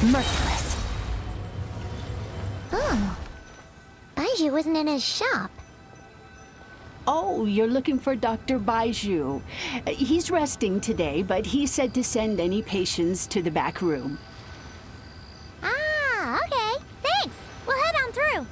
Merciless. Oh. Baiju isn't in his shop. Oh, you're looking for Dr. Baiju. He's resting today, but he said to send any patients to the back room. Ah, okay. Thanks. We'll head on through.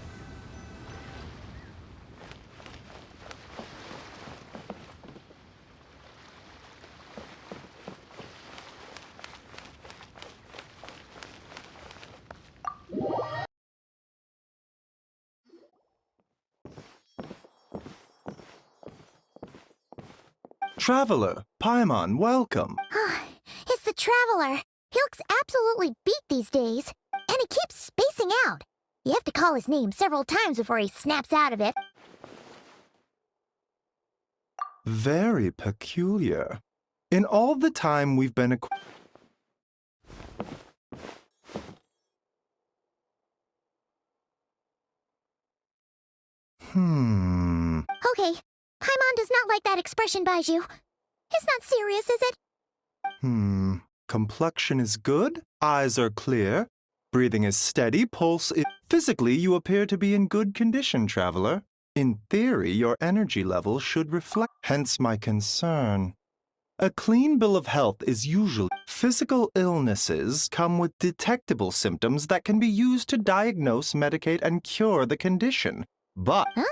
Traveler, Paimon, welcome. It's the Traveler. He looks absolutely beat these days. And he keeps spacing out. You have to call his name several times before he snaps out of it. Very peculiar. In all the time we've been Okay, Paimon does not like that expression, Baiju. It's not serious, is it? Complexion is good, eyes are clear, breathing is steady, pulse is... Physically, you appear to be in good condition, traveler. In theory, your energy level should reflect... Hence my concern. A clean bill of health is usually... Physical illnesses come with detectable symptoms that can be used to diagnose, medicate, and cure the condition. But... Huh?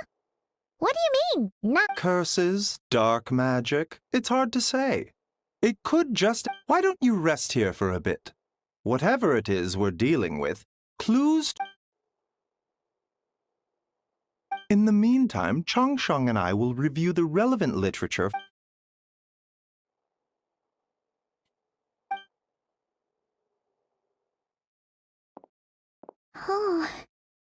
What do you mean, not... Curses, dark magic, it's hard to say. It could just... Why don't you rest here for a bit? Whatever it is we're dealing with, clues... In the meantime, Changsheng and I will review the relevant literature. Oh,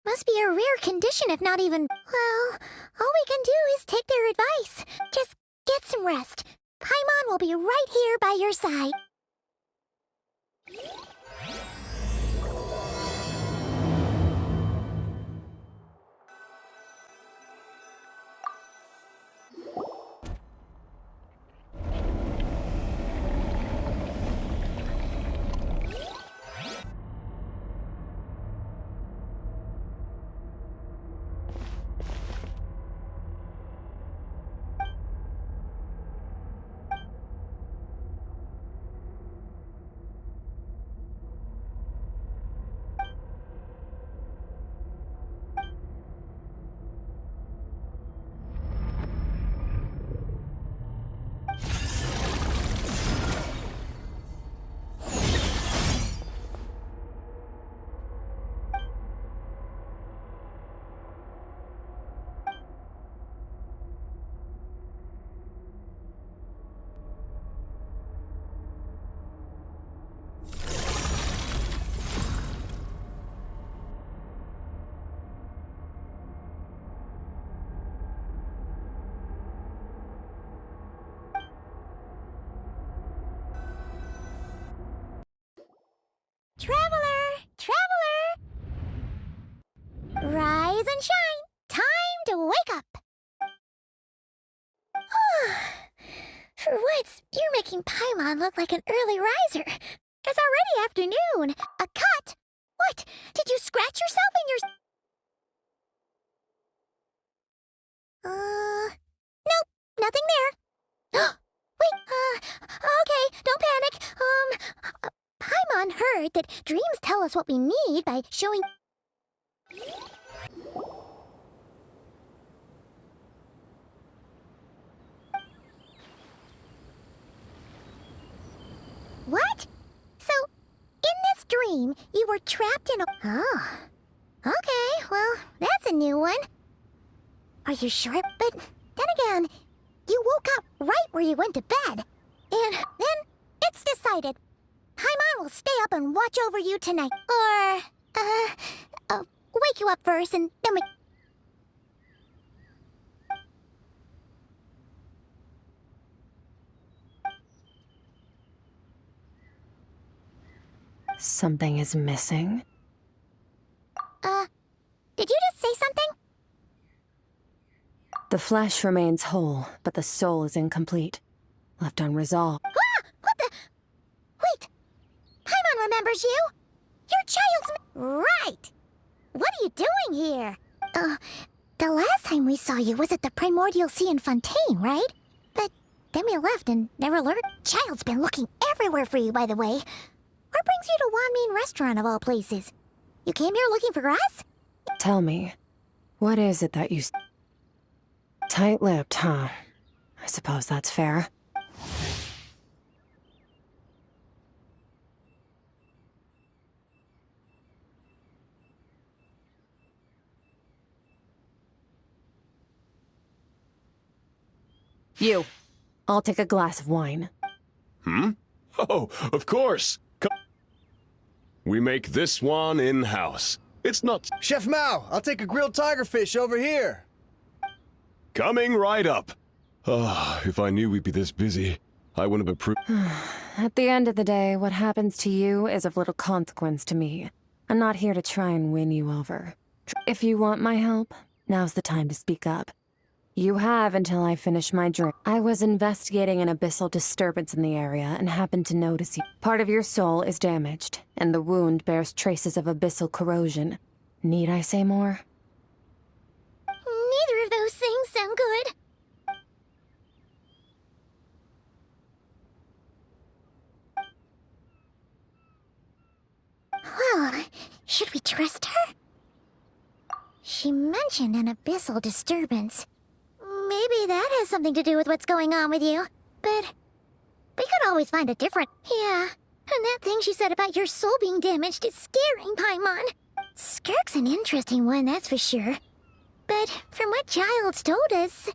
must be a rare condition if not even... Well, all we can do is take their advice. Just get some rest. Paimon will be right here by your side. Traveler! Traveler! Rise and shine! Time to wake up! For once, you're making Paimon look like an early riser. It's already afternoon. A cut? What? Did you scratch yourself in your... Nope, nothing there. Wait, okay, don't panic. Paimon heard that dreams tell us what we need by showing... What? So, in this dream, you were trapped in a... Oh. Okay, well, that's a new one. Are you sure? But then again, you woke up right where you went to bed. And then, it's decided. Paimon will stay up and watch over you tonight. Or, wake you up first and then we... Something is missing. Did you just say something? The flesh remains whole, but the soul is incomplete. Left unresolved. Ah! What the? Wait! Paimon remembers you! Your child's... Right! What are you doing here? The last time we saw you was at the Primordial Sea in Fontaine, right? But then we left and never learned. Child's been looking everywhere for you, by the way. What brings you to Wanmin Restaurant of all places? You came here looking for us? Tell me, what is it that you... Tight-lipped, huh? I suppose that's fair. You. I'll take a glass of wine. Oh, of course. We make this one in-house. It's not... Chef Mao, I'll take a grilled tigerfish over here. Coming right up. If I knew we'd be this busy, I wouldn't have approved... At the end of the day, what happens to you is of little consequence to me. I'm not here to try and win you over. If you want my help, now's the time to speak up. You have until I finish my drink. I was investigating an abyssal disturbance in the area and happened to notice you. Part of your soul is damaged, and the wound bears traces of abyssal corrosion. Need I say more? Neither of those things sound good. Well, should we trust her? She mentioned an abyssal disturbance. Maybe that has something to do with what's going on with you. But we could always find a different... Yeah, and that thing she said about your soul being damaged is scaring, Paimon. Skirk's an interesting one, that's for sure. But from what Child's told us...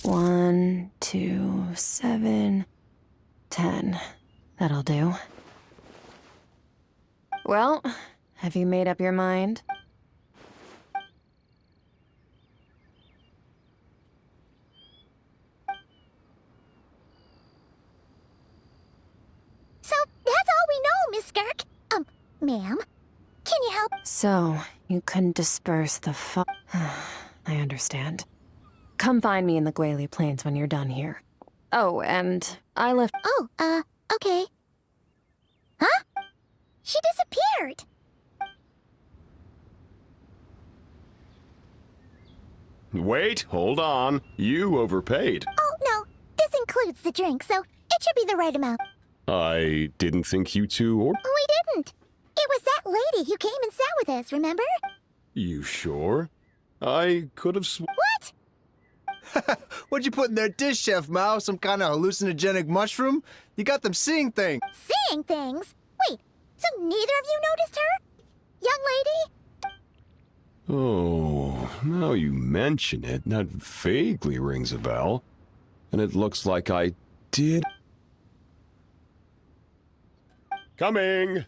1, 2, 7, 10. That'll do. Well, have you made up your mind? So, that's all we know, Miss Skirk. Ma'am, can you help? So, you couldn't disperse the I understand. Come find me in the Guili Plains when you're done here. Oh, and I left... Oh, okay. Huh? She disappeared. Wait, hold on. You overpaid. Oh, no. This includes the drink, so it should be the right amount. I didn't think you two or... We didn't. It was that lady who came and sat with us, remember? You sure? I could have What? What'd you put in their dish, Chef Mao? Some kind of hallucinogenic mushroom? You got them seeing things. Seeing things? Wait, so neither of you noticed her? Young lady? Oh, now you mention it, that vaguely rings a bell. And it looks like I did... Coming!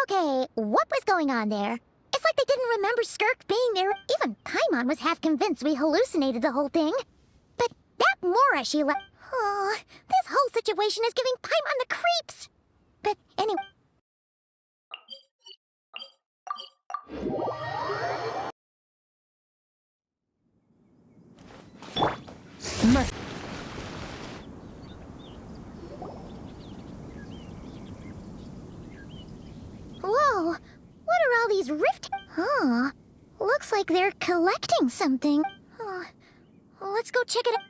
Okay, what was going on there? It's like they didn't remember Skirk being there. Even Paimon was half convinced we hallucinated the whole thing. But that Mora she left... Oh, this whole situation is giving Paimon the creeps. But anyway... Whoa, what are all these rift... Huh, looks like they're collecting something. Let's go check it out.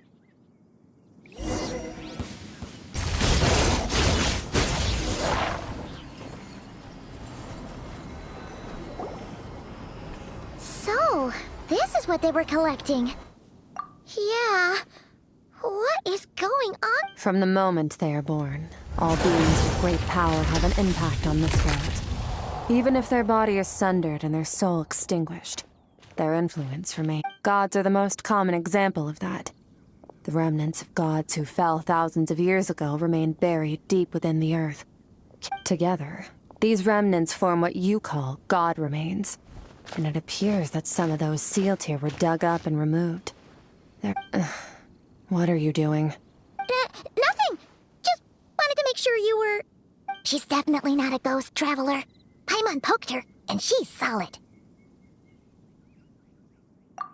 So, this is what they were collecting. Yeah, what is going on? From the moment they are born, all beings with great power have an impact on this world. Even if their body is sundered and their soul extinguished, their influence remains. Gods are the most common example of that. The remnants of gods who fell thousands of years ago remain buried deep within the earth. Together, these remnants form what you call god remains. And it appears that some of those sealed here were dug up and removed. They're... What are you doing? Nothing! Just, sure you were... She's definitely not a ghost traveler. Paimon poked her, and she's solid.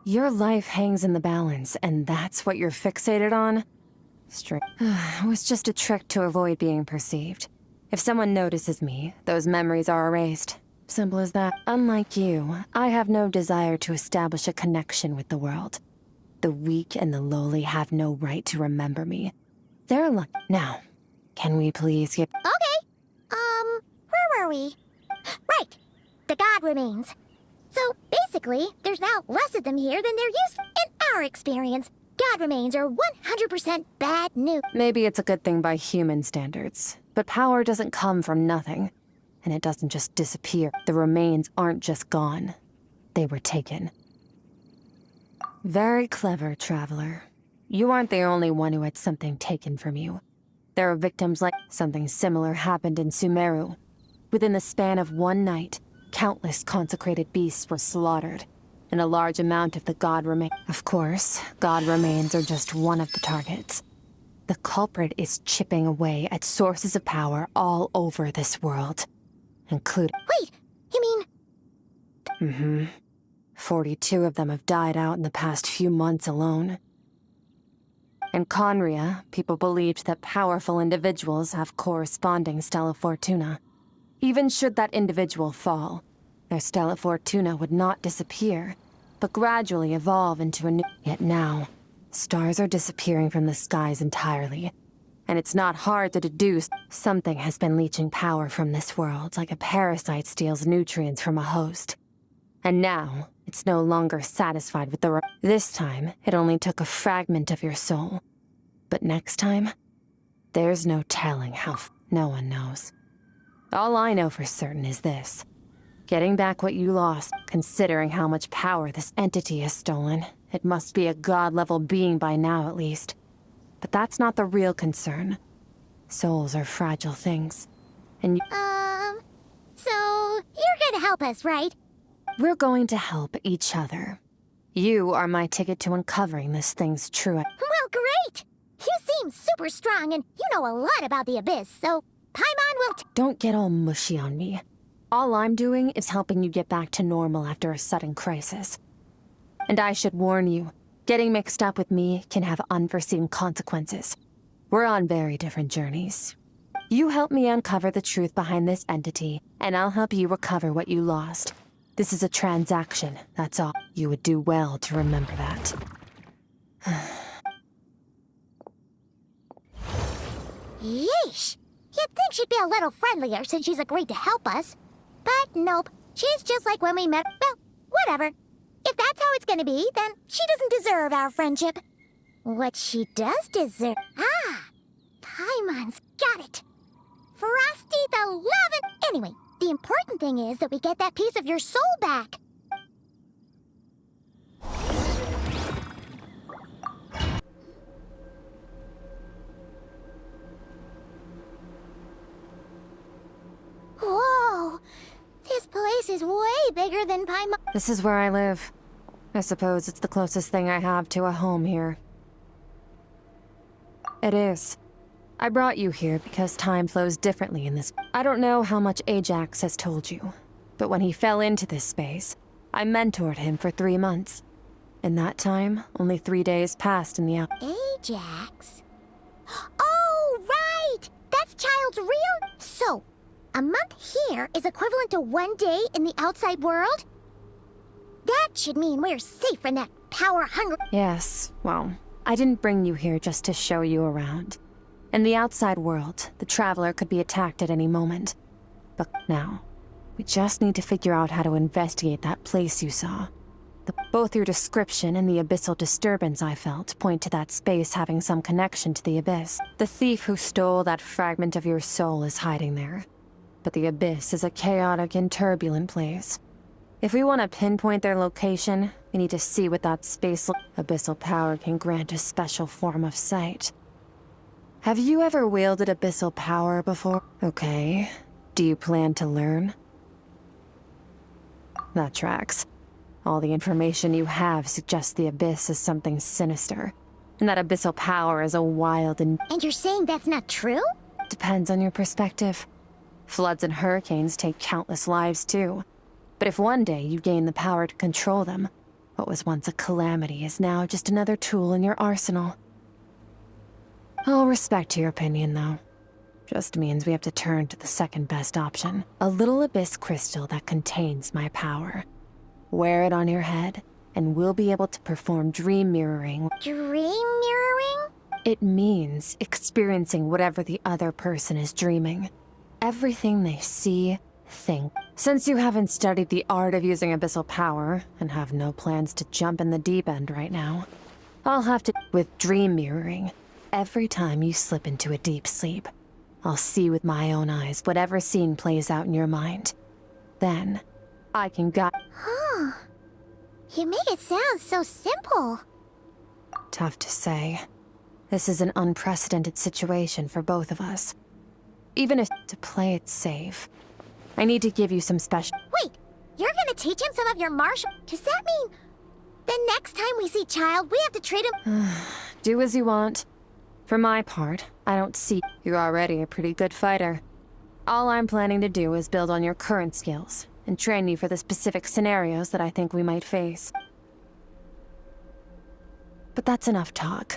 Your life hangs in the balance, and that's what you're fixated on? It was just a trick to avoid being perceived. If someone notices me, those memories are erased. Simple as that. Unlike you, I have no desire to establish a connection with the world. The weak and the lowly have no right to remember me. They're lucky. Now, can we please get... Okay. Where were we? Right. The god remains. So, basically, there's now less of them here than there used to. In our experience, god remains are 100% bad news. Maybe it's a good thing by human standards, but power doesn't come from nothing. And it doesn't just disappear. The remains aren't just gone. They were taken. Very clever, traveler. You aren't the only one who had something taken from you. There are victims like something similar happened in Sumeru. Within the span of one night, countless consecrated beasts were slaughtered, and a large amount of the god remains. Of course, god remains are just one of the targets. The culprit is chipping away at sources of power all over this world, including... Wait, you mean... Mm-hmm. 42 of them have died out in the past few months alone. In Conria, people believed that powerful individuals have corresponding Stella Fortuna. Even should that individual fall, their Stella Fortuna would not disappear, but gradually evolve into a new... Yet now, stars are disappearing from the skies entirely, and it's not hard to deduce something has been leeching power from this world like a parasite steals nutrients from a host. And now, it's no longer satisfied with the... This time, it only took a fragment of your soul. But next time, there's no telling how... No one knows. All I know for certain is this. Getting back what you lost, considering how much power this entity has stolen, it must be a god-level being by now at least. But that's not the real concern. Souls are fragile things. And So, you're gonna help us, right? we're going to help each other. You are my ticket to uncovering this thing's true... Well, great! You seem super strong, and you know a lot about the Abyss, so Paimon will... Don't get all mushy on me. All I'm doing is helping you get back to normal after a sudden crisis. And I should warn you, getting mixed up with me can have unforeseen consequences. We're on very different journeys. You help me uncover the truth behind this entity, and I'll help you recover what you lost. This is a transaction, that's all. You would do well to remember that. Yeesh! You'd think she'd be a little friendlier since she's agreed to help us. But nope, she's just like when we met. Well, whatever. If that's how it's gonna be, then she doesn't deserve our friendship. What she does deserve... Ah! Paimon's got it. Frosty the Lovin'... Anyway, the important thing is that we get that piece of your soul back. Whoa! This place is way bigger than Paimon... This is where I live. I suppose it's the closest thing I have to a home here. It is. I brought you here because time flows differently in this... I don't know how much Ajax has told you, but when he fell into this space, I mentored him for 3 months. In that time, only 3 days passed in the out... Ajax? Oh, right! That's Child's real... So, a month here is equivalent to 1 day in the outside world? That should mean we're safe from that power-hungry... Yes, well, I didn't bring you here just to show you around. In the outside world, the Traveler could be attacked at any moment. But now, we just need to figure out how to investigate that place you saw. Both your description and the abyssal disturbance I felt point to that space having some connection to the Abyss. The thief who stole that fragment of your soul is hiding there. But the Abyss is a chaotic and turbulent place. If we want to pinpoint their location, we need to see what that space... Abyssal power can grant a special form of sight. Have you ever wielded abyssal power before? Okay. Do you plan to learn? That tracks. All the information you have suggests the Abyss is something sinister, and that abyssal power is a wild and... And you're saying that's not true? depends on your perspective. Floods and hurricanes take countless lives too. But if one day you gain the power to control them, what was once a calamity is now just another tool in your arsenal. All respect to your opinion, though. Just means we have to turn to the second best option. A little abyss crystal that contains my power. Wear it on your head, and we'll be able to perform dream mirroring. Dream mirroring? It means experiencing whatever the other person is dreaming. Everything they see, think. Since you haven't studied the art of using abyssal power, and have no plans to jump in the deep end right now, I'll have to... With dream mirroring, every time you slip into a deep sleep, I'll see with my own eyes whatever scene plays out in your mind. Then, I can guide... Huh. You make it sound so simple. Tough to say. This is an unprecedented situation for both of us. Even if to play it safe, I need to give you some special... Wait, you're gonna teach him some of your martial... Does that mean the next time we see Child, we have to treat him... Do as you want. For my part, I don't see... You're already a pretty good fighter. All I'm planning to do is build on your current skills, and train you for the specific scenarios that I think we might face. But that's enough talk.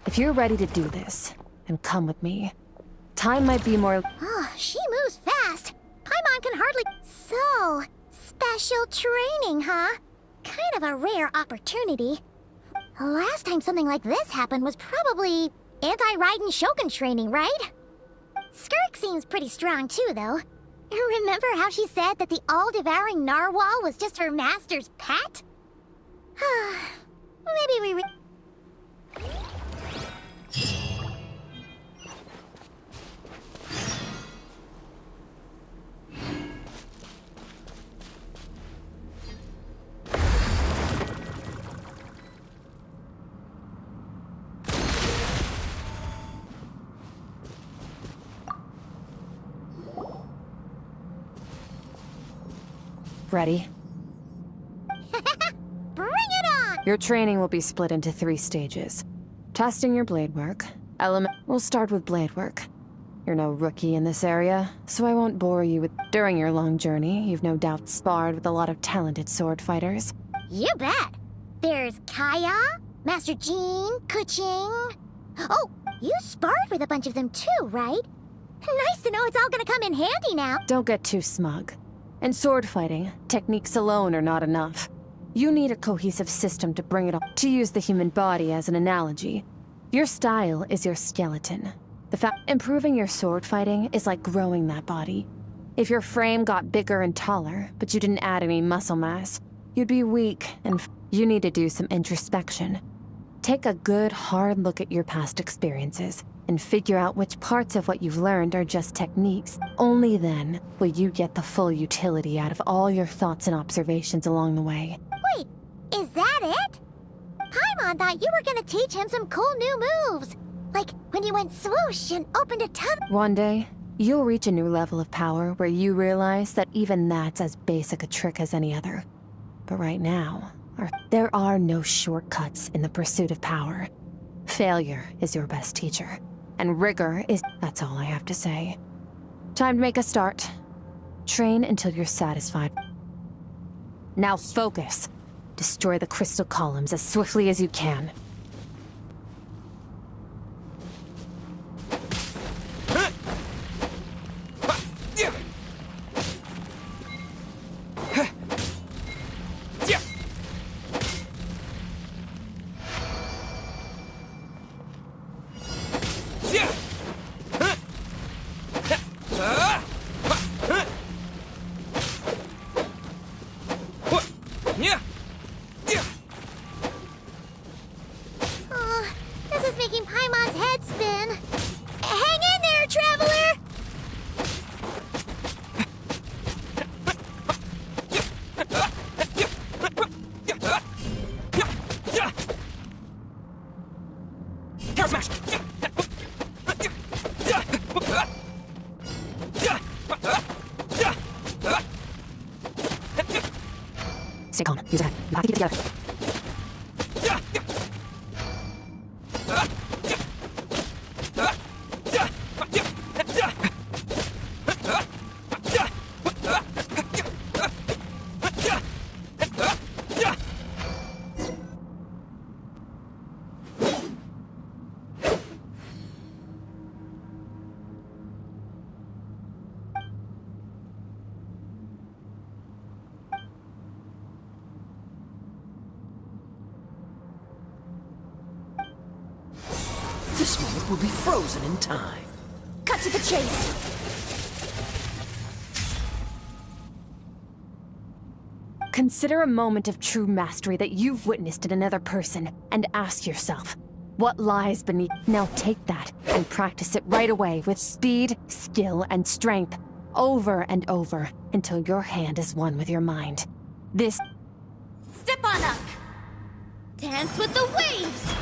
If you're ready to do this, then come with me. Time might be more... Oh, she moves fast. Paimon can hardly... So, special training, huh? Kind of a rare opportunity. Last time something like this happened was probably anti-Raiden Shogun training, right? Skirk seems pretty strong too, though. Remember how she said that the all-devouring narwhal was just her master's pet? Maybe we... Ready? Bring it on! Your training will be split into 3 stages. Testing your blade work. We'll start with blade work. You're no rookie in this area, so I won't bore you with... During your long journey, you've no doubt sparred with a lot of talented sword fighters. You bet! There's Kaya, Master Jean, Kuching... Oh, you sparred with a bunch of them too, right? Nice to know it's all gonna come in handy now. Don't get too smug. In sword fighting, techniques alone are not enough. You need a cohesive system to bring it all. To use the human body as an analogy, your style is your skeleton. Improving your sword fighting is like growing that body. If your frame got bigger and taller, but you didn't add any muscle mass, you'd be weak and you need to do some introspection. Take a good, hard look at your past experiences and figure out which parts of what you've learned are just techniques. Only then will you get the full utility out of all your thoughts and observations along the way. Wait, is that it? Paimon thought you were gonna teach him some cool new moves. Like when you went swoosh and opened a tunnel. One day, you'll reach a new level of power where you realize that even that's as basic a trick as any other. But right now, there are no shortcuts in the pursuit of power. Failure is your best teacher. And rigor is... That's all I have to say. Time to make a start. Train until you're satisfied. Now focus. Destroy the crystal columns as swiftly as you can. This is making Paimon's head spin. Hang in there, traveler! Stay calm. Use your head. You have to keep it together. This moment will be frozen in time. Cut to the chase. Consider a moment of true mastery that you've witnessed in another person, and ask yourself, what lies beneath? Now take that and practice it right away with speed, skill, and strength, over and over, until your hand is one with your mind. This... Step on up. Dance with the waves.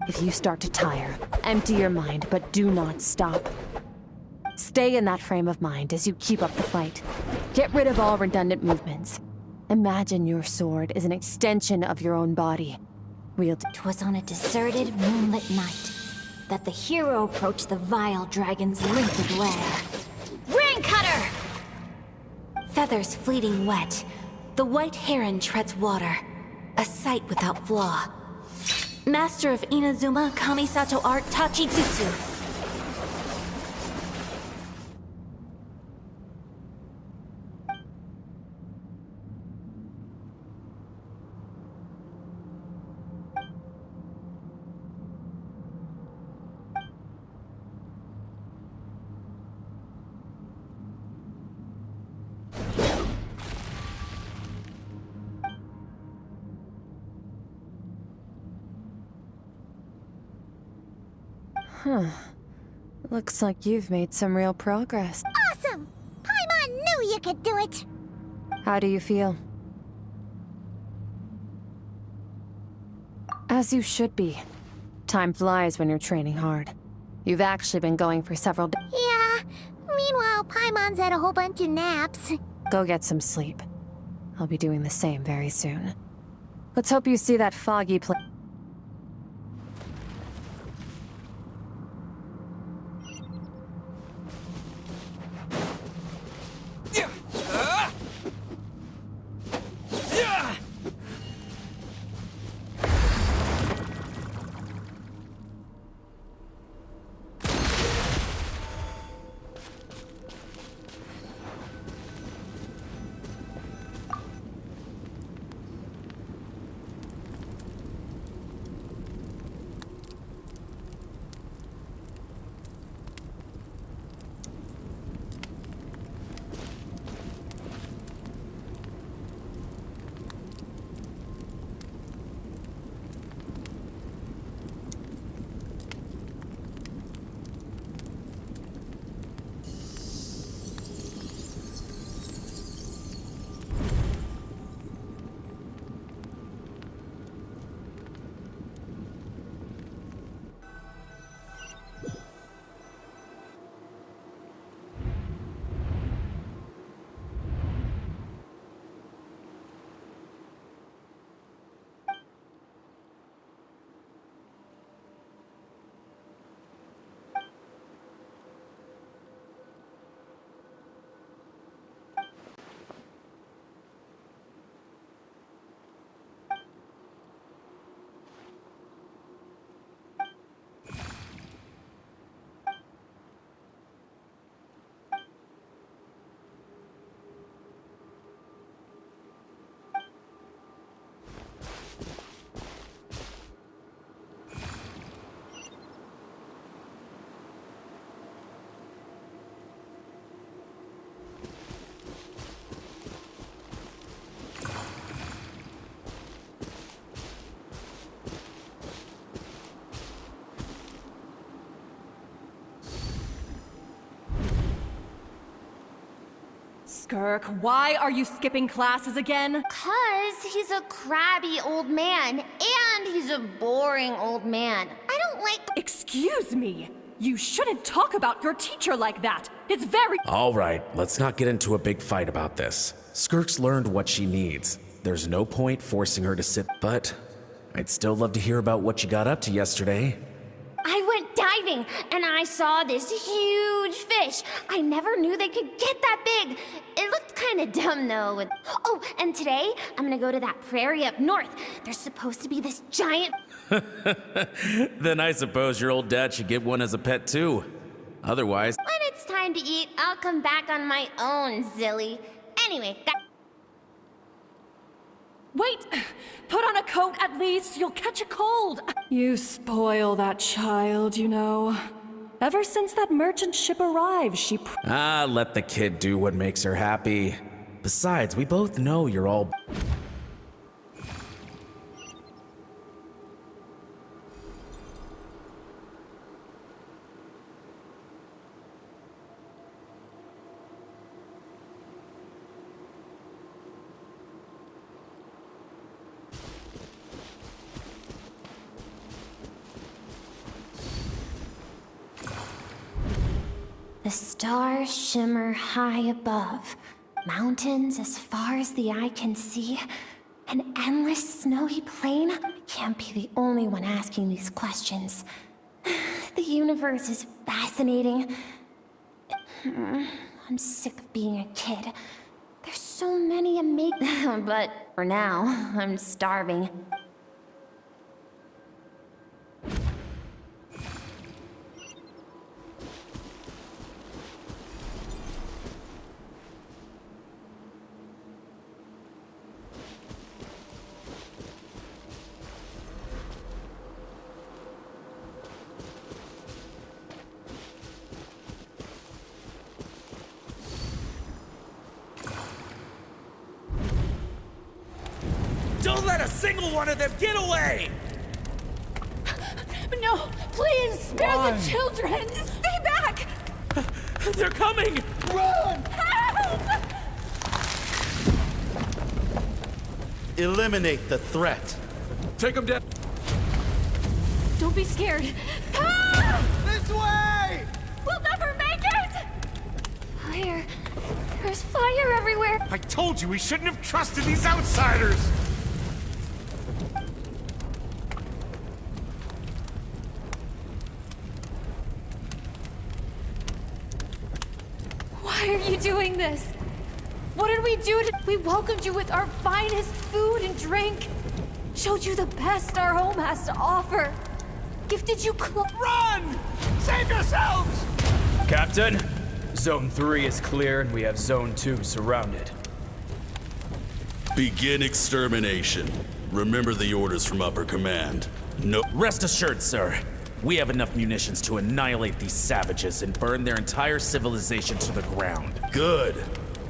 If you start to tire, empty your mind, but do not stop. Stay in that frame of mind as you keep up the fight. Get rid of all redundant movements. Imagine your sword is an extension of your own body. Wield. 'Twas on a deserted, moonlit night that the hero approached the vile dragon's limpid lair. Ring cutter! Feathers fleeting wet, the white heron treads water, a sight without flaw. Master of Inazuma Kamisato art Tachijutsu. Huh. Looks like you've made some real progress. Awesome! Paimon knew you could do it! How do you feel? As you should be. Time flies when you're training hard. You've actually been going for several days. Yeah, meanwhile Paimon's had a whole bunch of naps. Go get some sleep. I'll be doing the same very soon. Let's hope you see that foggy place. Skirk, why are you skipping classes again? 'Cause he's a crabby old man, and he's a boring old man. I don't like... Excuse me! You shouldn't talk about your teacher like that! It's very— All right, let's not get into a big fight about this. Skirk's learned what she needs. There's no point forcing her to sit, but I'd still love to hear about what you got up to yesterday. I diving, and I saw this huge fish. I never knew they could get that big. It looked kind of dumb, though. Oh, and today, I'm gonna go to that prairie up north. There's supposed to be this giant... Then I suppose your old dad should get one as a pet, too. Otherwise... When it's time to eat, I'll come back on my own, Zilly. Anyway, Wait! Put on a coat at least. You'll catch a cold. You spoil that child, you know. Ever since that merchant ship arrived, she... let the kid do what makes her happy. Besides, we both know you're all... the stars shimmer high above. Mountains as far as the eye can see. An endless snowy plain. I can't be the only one asking these questions. The universe is fascinating. I'm sick of being a kid. There's so many amazing... But for now, I'm starving. Don't let a single one of them get away! No, please, spare the children! Stay back! They're coming! Run! Help! Eliminate the threat. Take them down. Don't be scared. Help! This way! We'll never make it! Fire. There's fire everywhere. I told you we shouldn't have trusted these outsiders! Why are you doing this? What did we do to... We welcomed you with our finest food and drink. Showed you the best our home has to offer. Gifted you Run! Save yourselves! Captain, Zone 3 is clear and we have Zone 2 surrounded. Begin extermination. Remember the orders from upper command. No. Rest assured, sir. We have enough munitions to annihilate these savages and burn their entire civilization to the ground. Good.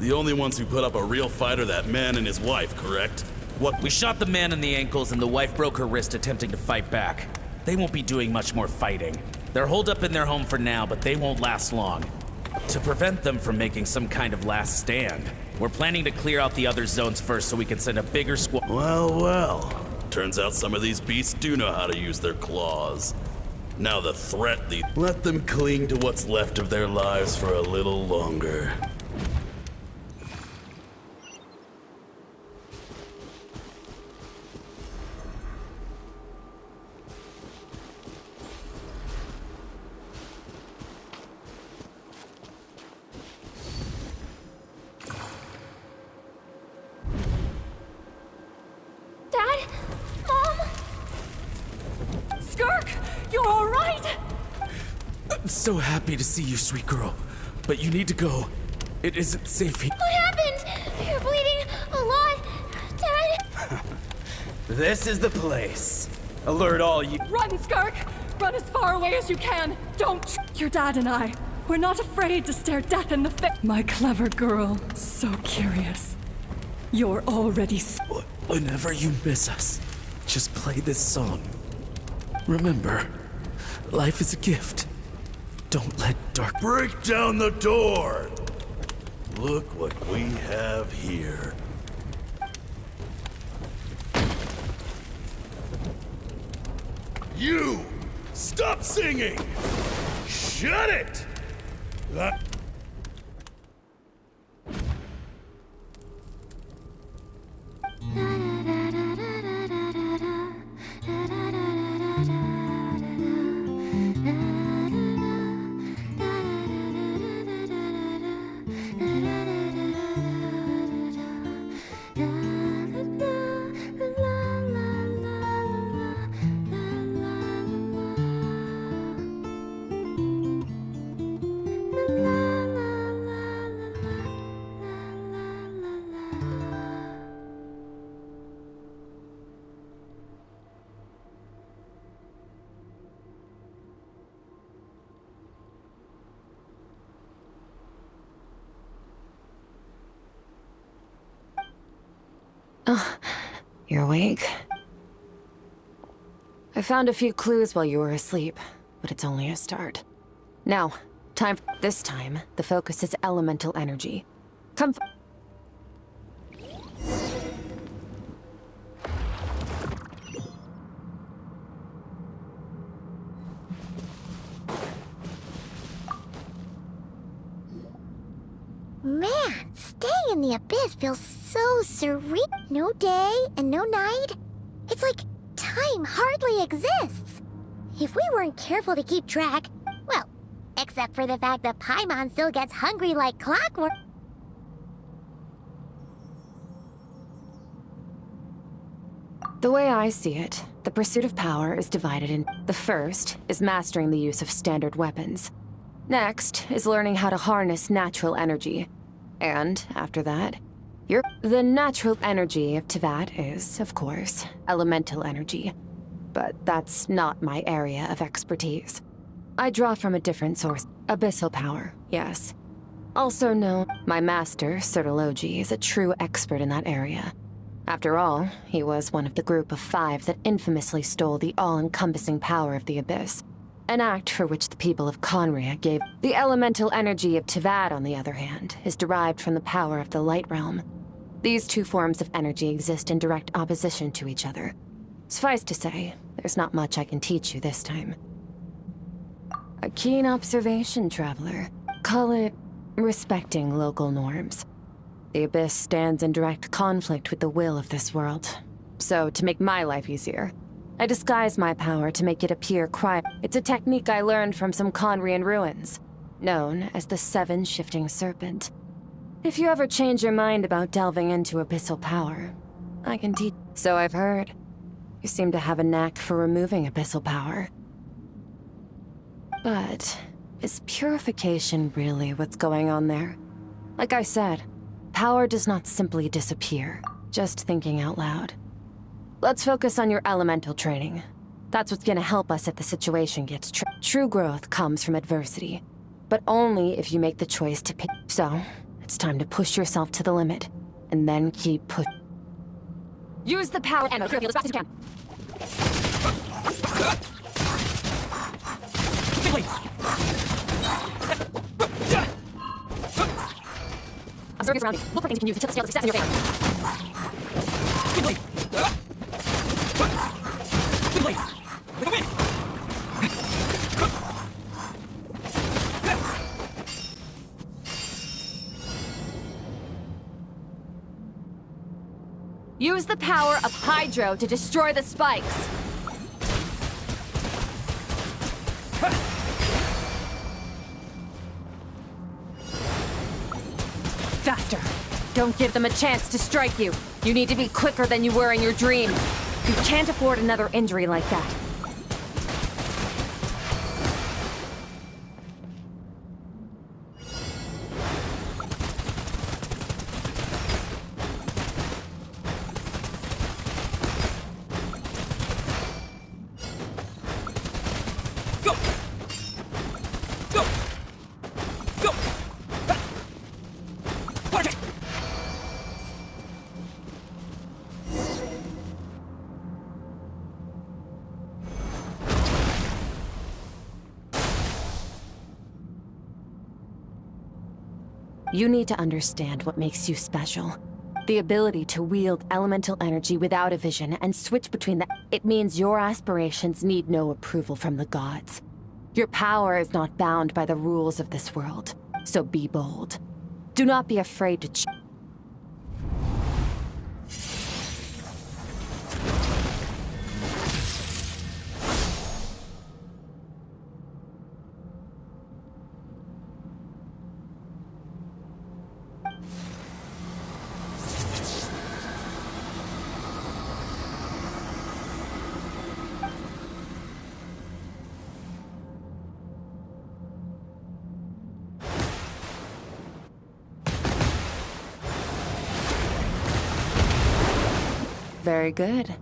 The only ones who put up a real fight are that man and his wife, correct? What? We shot the man in the ankles and the wife broke her wrist attempting to fight back. They won't be doing much more fighting. They're holed up in their home for now, but they won't last long. To prevent them from making some kind of last stand, we're planning to clear out the other zones first so we can send a bigger squad. Well, well. Turns out some of these beasts do know how to use their claws. Now the threat, let them cling to what's left of their lives for a little longer. Dad? Mom? Skirk, you're all right? I'm so happy to see you, sweet girl. But you need to go. It isn't safe here. What happened? You're bleeding a lot. Dad? This is the place. Alert all you... Run, Skirk! Run as far away as you can. Don't... Your dad and I, we're not afraid to stare death in the face. My clever girl, so curious. You're already... Whenever you miss us, just play this song. Remember, life is a gift. Don't let dark... Break down the door! Look what we have here. You! Stop singing! Shut it! You're awake? I found a few clues while you were asleep, but it's only a start. Now, this time, the focus is elemental energy. Come Man, staying in the abyss feels so serene. No day and no night. It's like time hardly exists. If we weren't careful to keep track, well, except for the fact that Paimon still gets hungry like clockwork. The way I see it, the pursuit of power is divided in... The first is mastering the use of standard weapons. Next is learning how to harness natural energy. And, after that, the natural energy of Teyvat is, of course, elemental energy. But that's not my area of expertise. I draw from a different source. Abyssal power, yes. Also known, my master, Sertologi, is a true expert in that area. After all, he was one of the group of 5 that infamously stole the all-encompassing power of the Abyss. An act for which the people of Conria gave. The elemental energy of Teyvat, on the other hand, is derived from the power of the Light Realm. These two forms of energy exist in direct opposition to each other. Suffice to say, there's not much I can teach you this time. A keen observation, traveler. Call it respecting local norms. The Abyss stands in direct conflict with the will of this world. So, to make my life easier, I disguise my power to make it appear It's a technique I learned from some Conrian ruins, known as the 7 Shifting Serpent. If you ever change your mind about delving into abyssal power, I can teach. So I've heard. You seem to have a knack for removing abyssal power. But is purification really what's going on there? Like I said, power does not simply disappear, just thinking out loud. Let's focus on your elemental training. That's what's gonna help us if the situation gets true growth comes from adversity, but only if you make the choice to pick. So, it's time to push yourself to the limit, and then keep pushing. Use the power and as fast as you can. Observe your surroundings. Look for things you can use to tip the scale of success in your favor. Use the power of Hydro to destroy the spikes. Faster. Don't give them a chance to strike you. You need to be quicker than you were in your dream. You can't afford another injury like that. You need to understand what makes you special. The ability to wield elemental energy without a vision and switch between It means your aspirations need no approval from the gods. Your power is not bound by the rules of this world, so be bold. Do not be afraid to Very good.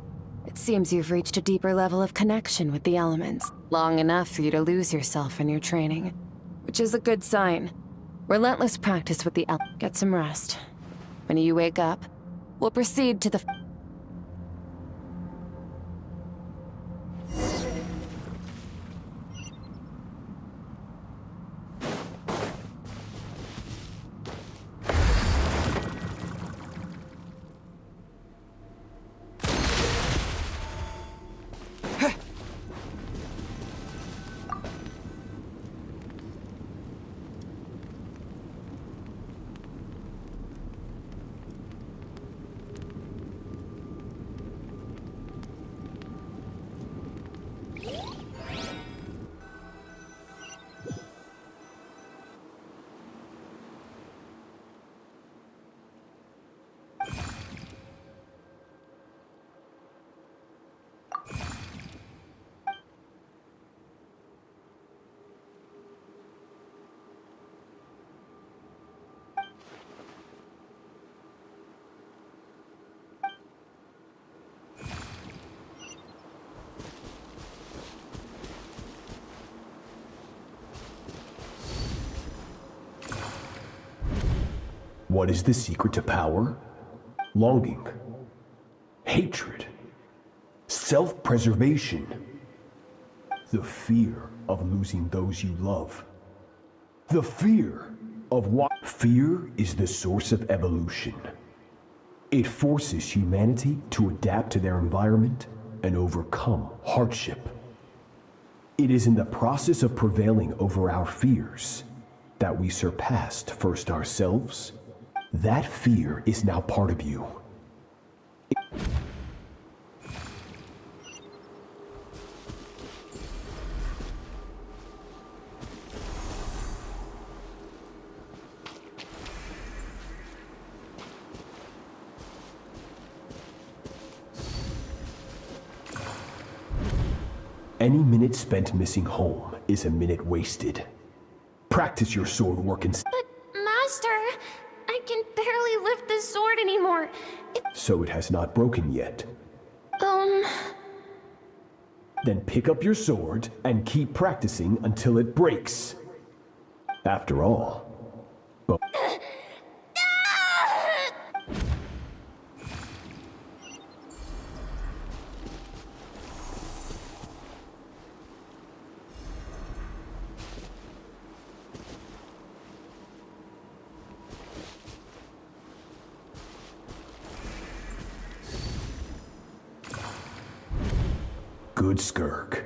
It seems you've reached a deeper level of connection with the elements, long enough for you to lose yourself in your training, which is a good sign. Relentless practice with the Get some rest. When you wake up, we'll proceed to the What is the secret to power? Longing, hatred, self-preservation, the fear of losing those you love, the fear of what? Fear is the source of evolution. It forces humanity to adapt to their environment and overcome hardship. It is in the process of prevailing over our fears that we surpassed first ourselves. That fear is now part of you. Any minute spent missing home is a minute wasted. Practice your sword work and... But, Master, I can barely lift the sword anymore. So it has not broken yet. Then pick up your sword and keep practicing until it breaks. After all... Good Skirk.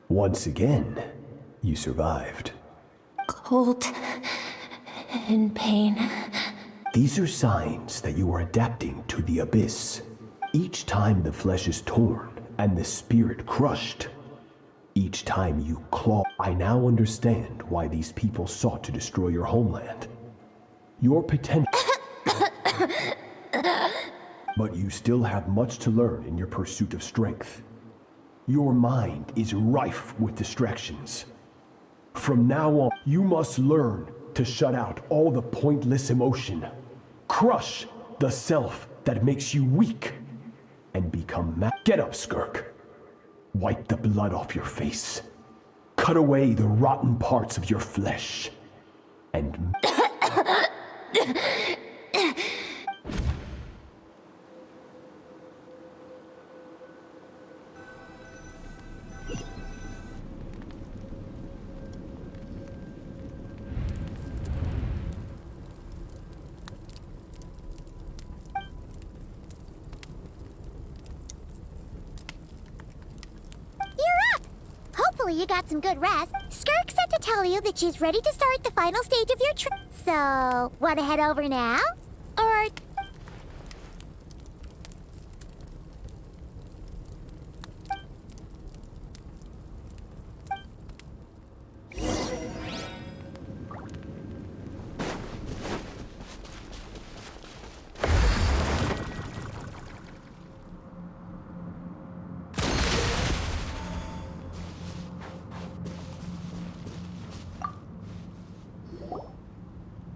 Once again, you survived. Cold and pain. These are signs that you are adapting to the abyss. Each time the flesh is torn and the spirit crushed, each time you claw, I now understand why these people sought to destroy your homeland. Your potential... But you still have much to learn in your pursuit of strength. Your mind is rife with distractions. From now on, you must learn to shut out all the pointless emotion. Crush the self that makes you weak. And become Get up, Skirk. Wipe the blood off your face. Cut away the rotten parts of your flesh. And... Hopefully you got some good rest. Skirk said to tell you that she's ready to start the final stage of your trip. So, wanna head over now? Or...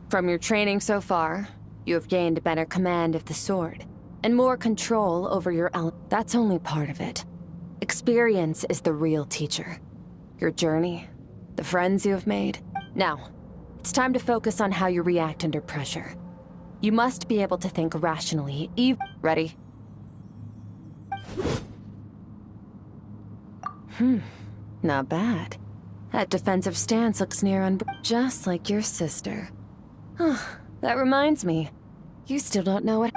From your training so far, you have gained better command of the sword, and more control over your That's only part of it. Experience is the real teacher. Your journey, the friends you have made. Now, it's time to focus on how you react under pressure. You must be able to think rationally, Ready? Not bad. That defensive stance looks near just like your sister. That reminds me. You still don't know what...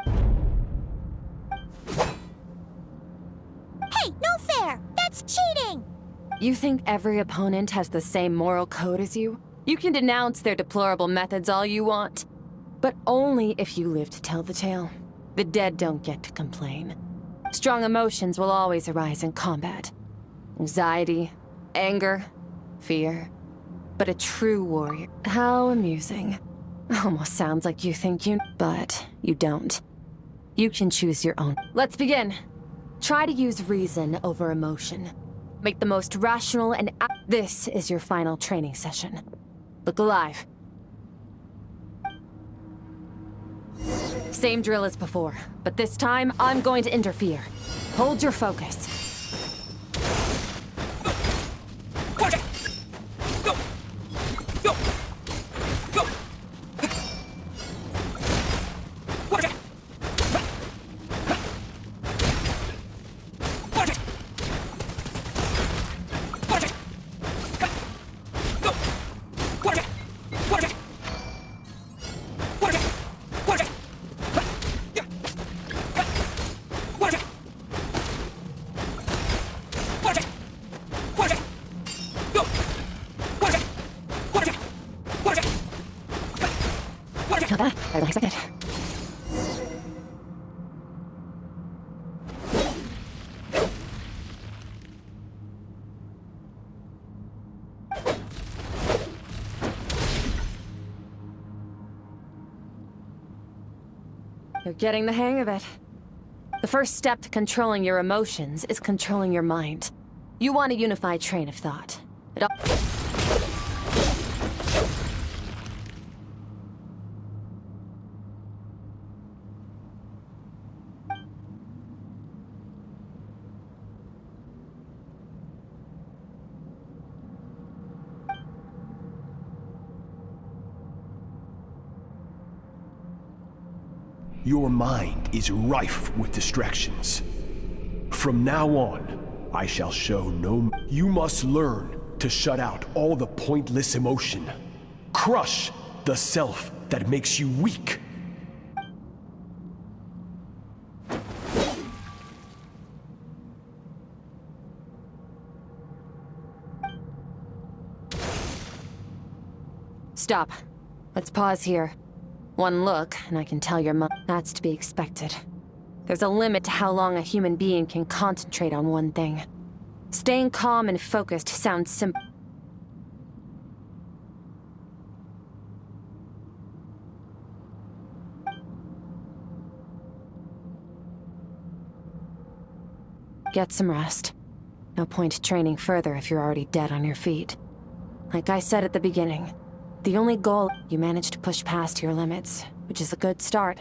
Hey, no fair! That's cheating! You think every opponent has the same moral code as you? You can denounce their deplorable methods all you want. But only if you live to tell the tale. The dead don't get to complain. Strong emotions will always arise in combat. Anxiety, anger, fear. But a true warrior... How amusing. Almost sounds like you think you... But you don't. You can choose your own. Let's begin. Try to use reason over emotion. Make the most rational and... This is your final training session. Look alive. Same drill as before, but this time I'm going to interfere. Hold your focus. Better than expected. You're getting the hang of it. The first step to controlling your emotions is controlling your mind. You want a unified train of thought. Your mind is rife with distractions. From now on, I shall show no... You must learn to shut out all the pointless emotion. Crush the self that makes you weak. Stop. Let's pause here. One look, and I can tell your mom. That's to be expected. There's a limit to how long a human being can concentrate on one thing. Staying calm and focused sounds simple. Get some rest. No point training further if you're already dead on your feet. Like I said at the beginning, the only goal, you managed to push past your limits, which is a good start.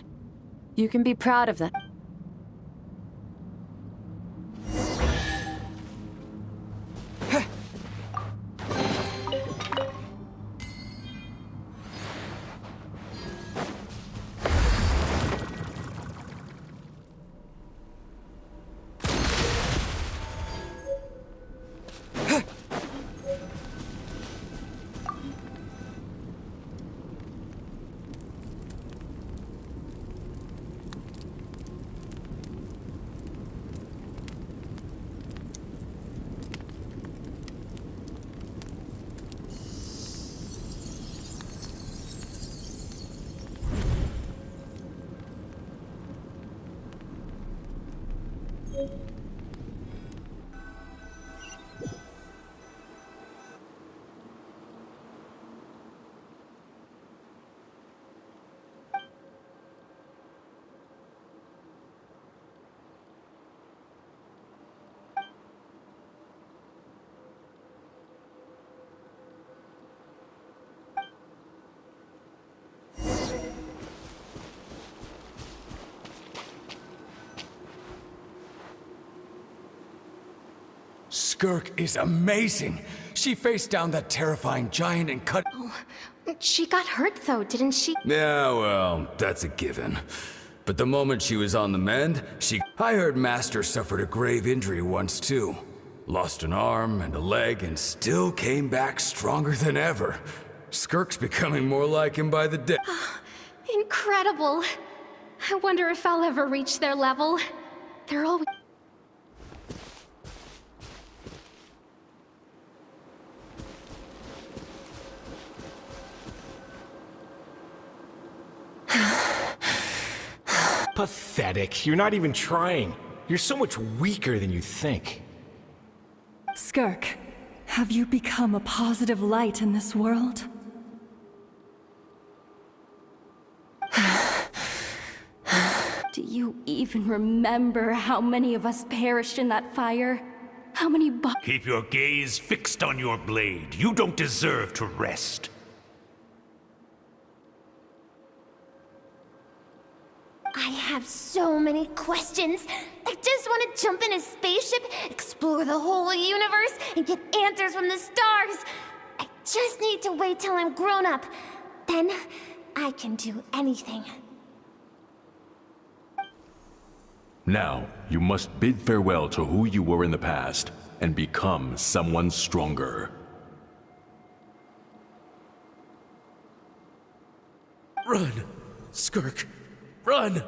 You can be proud of that. Skirk is amazing. She faced down that terrifying giant and cut... Oh, she got hurt though, didn't she? Yeah, well, that's a given. But the moment she was on the mend, I heard Master suffered a grave injury once too. Lost an arm and a leg and still came back stronger than ever. Skirk's becoming more like him by the day. Incredible. I wonder if I'll ever reach their level. They're always... Pathetic. You're not even trying. You're so much weaker than you think. Skirk, have you become a positive light in this world? Do you even remember how many of us perished in that fire? How many Keep your gaze fixed on your blade. You don't deserve to rest. I have so many questions. I just want to jump in a spaceship, explore the whole universe, and get answers from the stars. I just need to wait till I'm grown up. Then, I can do anything. Now, you must bid farewell to who you were in the past, and become someone stronger. Run, Skirk. Run!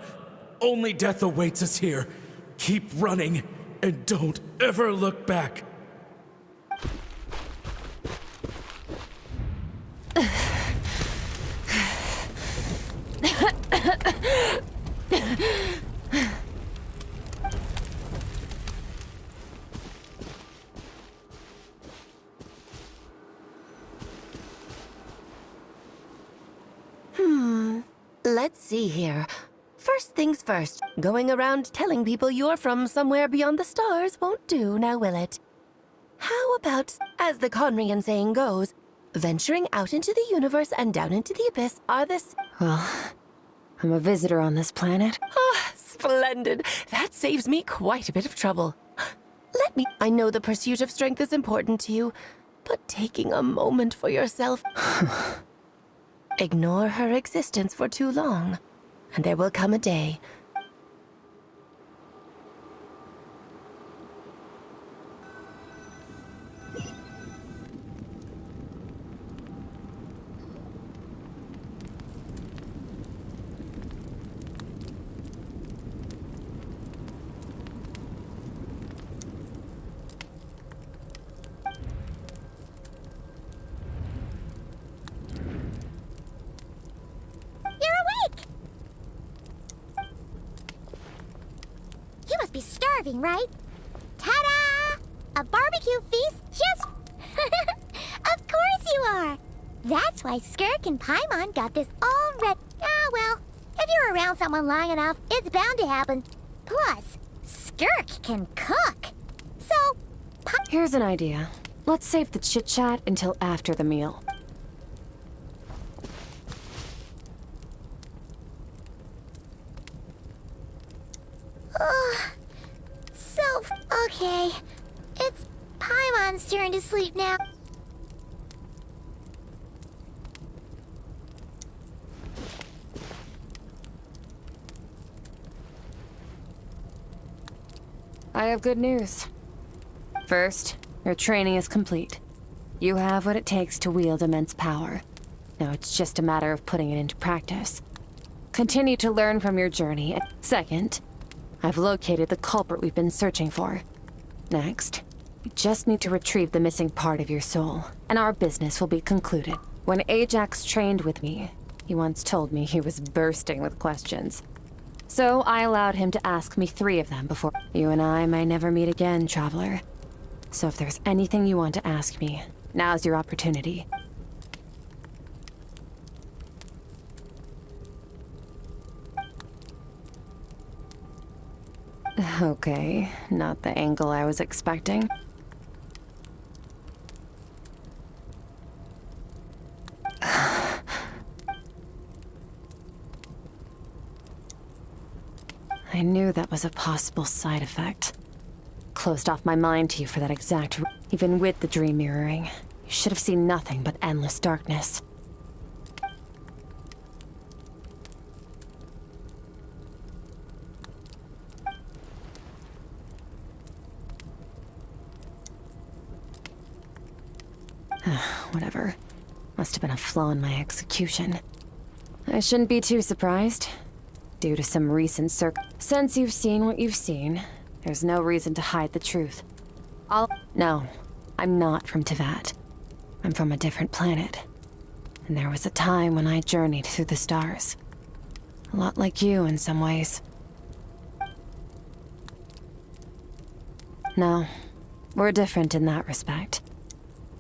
Only death awaits us here. Keep running, and don't ever look back. Let's see here. First things first, going around telling people you're from somewhere beyond the stars won't do, now will it? How about, as the Conrian saying goes, venturing out into the universe and down into the abyss are this... Well, I'm a visitor on this planet. Ah, splendid. That saves me quite a bit of trouble. Let me... I know the pursuit of strength is important to you, but taking a moment for yourself... Ignore her existence for too long, and there will come a day. You must be starving, right? Ta-da! A barbecue feast just... Of course you are! That's why Skirk and Paimon got this all red... Ah, well, if you're around someone long enough, it's bound to happen. Plus, Skirk can cook. So... Here's an idea. Let's save the chit-chat until after the meal. Okay. It's Paimon's turn to sleep now. I have good news. First, your training is complete. You have what it takes to wield immense power. Now it's just a matter of putting it into practice. Continue to learn from your journey. Second, I've located the culprit we've been searching for. Next, you just need to retrieve the missing part of your soul, and our business will be concluded. When Ajax trained with me, he once told me he was bursting with questions. So I allowed him to ask me 3 of them before... You and I may never meet again, Traveler. So if there's anything you want to ask me, now's your opportunity. Okay, not the angle I was expecting. I knew that was a possible side effect. Closed off my mind to you for that exact reason. Even with the dream mirroring, you should have seen nothing but endless darkness. Whatever. Must have been a flaw in my execution. I shouldn't be too surprised. Due to some recent Since you've seen what you've seen, there's no reason to hide the truth. No, I'm not from Tevat. I'm from a different planet. And there was a time when I journeyed through the stars. A lot like you in some ways. No, we're different in that respect.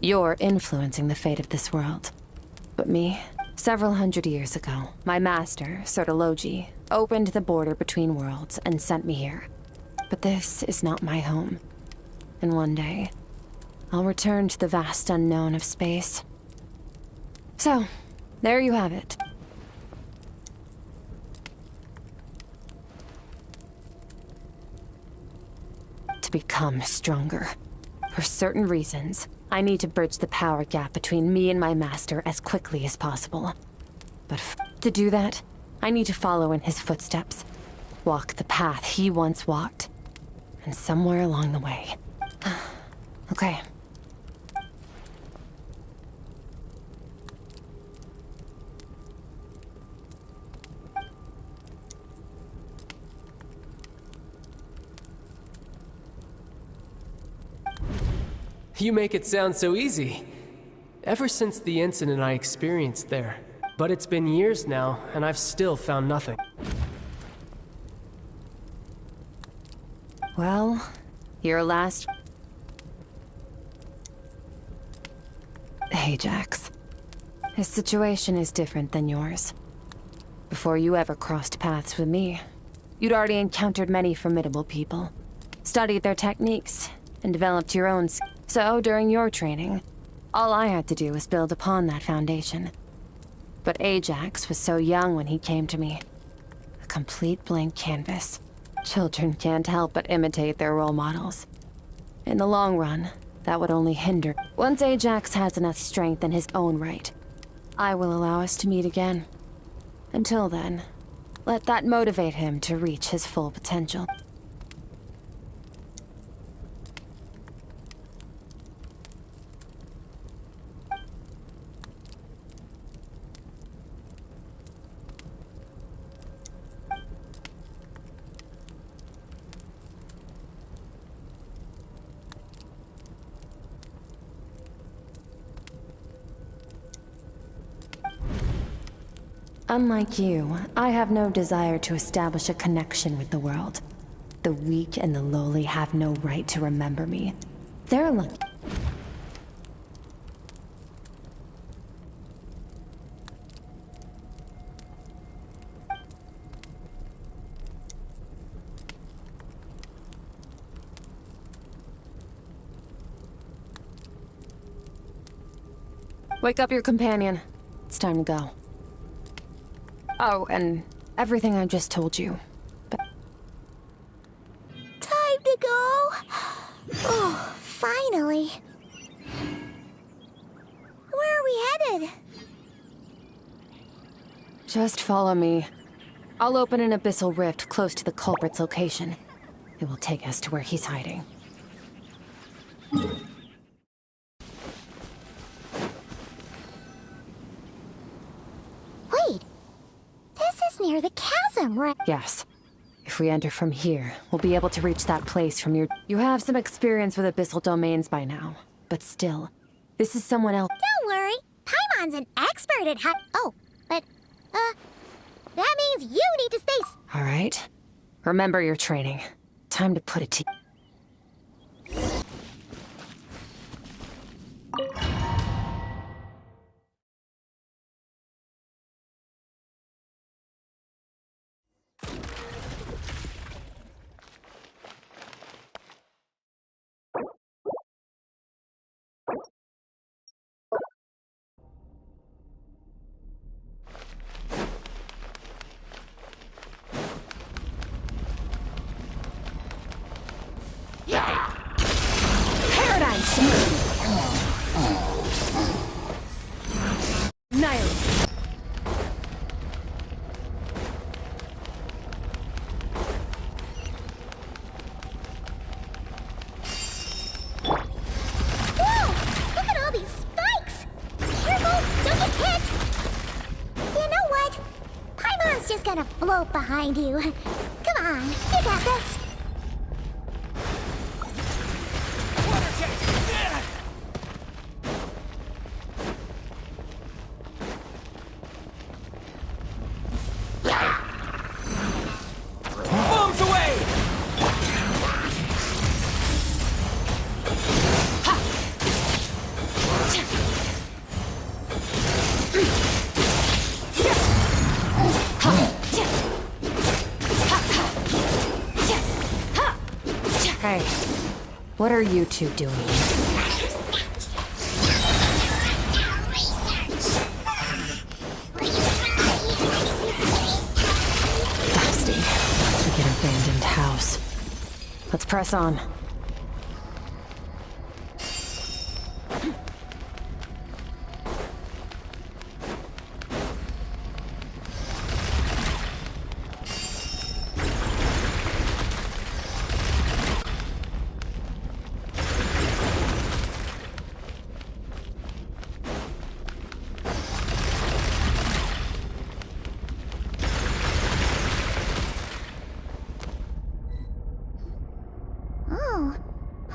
You're influencing the fate of this world. But me, several hundred years ago, my master, Sertologi, opened the border between worlds and sent me here. But this is not my home. And one day, I'll return to the vast unknown of space. So, there you have it. To become stronger. For certain reasons, I need to bridge the power gap between me and my master as quickly as possible. But to do that, I need to follow in his footsteps. Walk the path he once walked. And somewhere along the way. Okay. You make it sound so easy. Ever since the incident I experienced there. But it's been years now, and I've still found nothing. Well, your last... Ajax. His situation is different than yours. Before you ever crossed paths with me, you'd already encountered many formidable people, studied their techniques, and developed your own. So during your training, all I had to do was build upon that foundation. But Ajax was so young when he came to me. A complete blank canvas. Children can't help but imitate their role models. In the long run, that would only hinder. Once Ajax has enough strength in his own right, I will allow us to meet again. Until then, let that motivate him to reach his full potential. Unlike you, I have no desire to establish a connection with the world. The weak and the lowly have no right to remember me. They're lucky. Wake up your companion. It's time to go. Oh, and everything I just told you. But... Time to go. Oh, finally. Where are we headed? Just follow me. I'll open an abyssal rift close to the culprit's location. It will take us to where he's hiding. Wait. This is near the chasm, right? Yes. If we enter from here, we'll be able to reach that place from your... You have some experience with abyssal domains by now, but still, this is someone else... Don't worry. Paimon's an expert at Oh, but, that means you need to stay... All right. Remember your training. Time to put it to... Float behind you. Come on, you got this. Bombs away! Hey, what are you two doing? Dusty, like an abandoned house. Let's press on.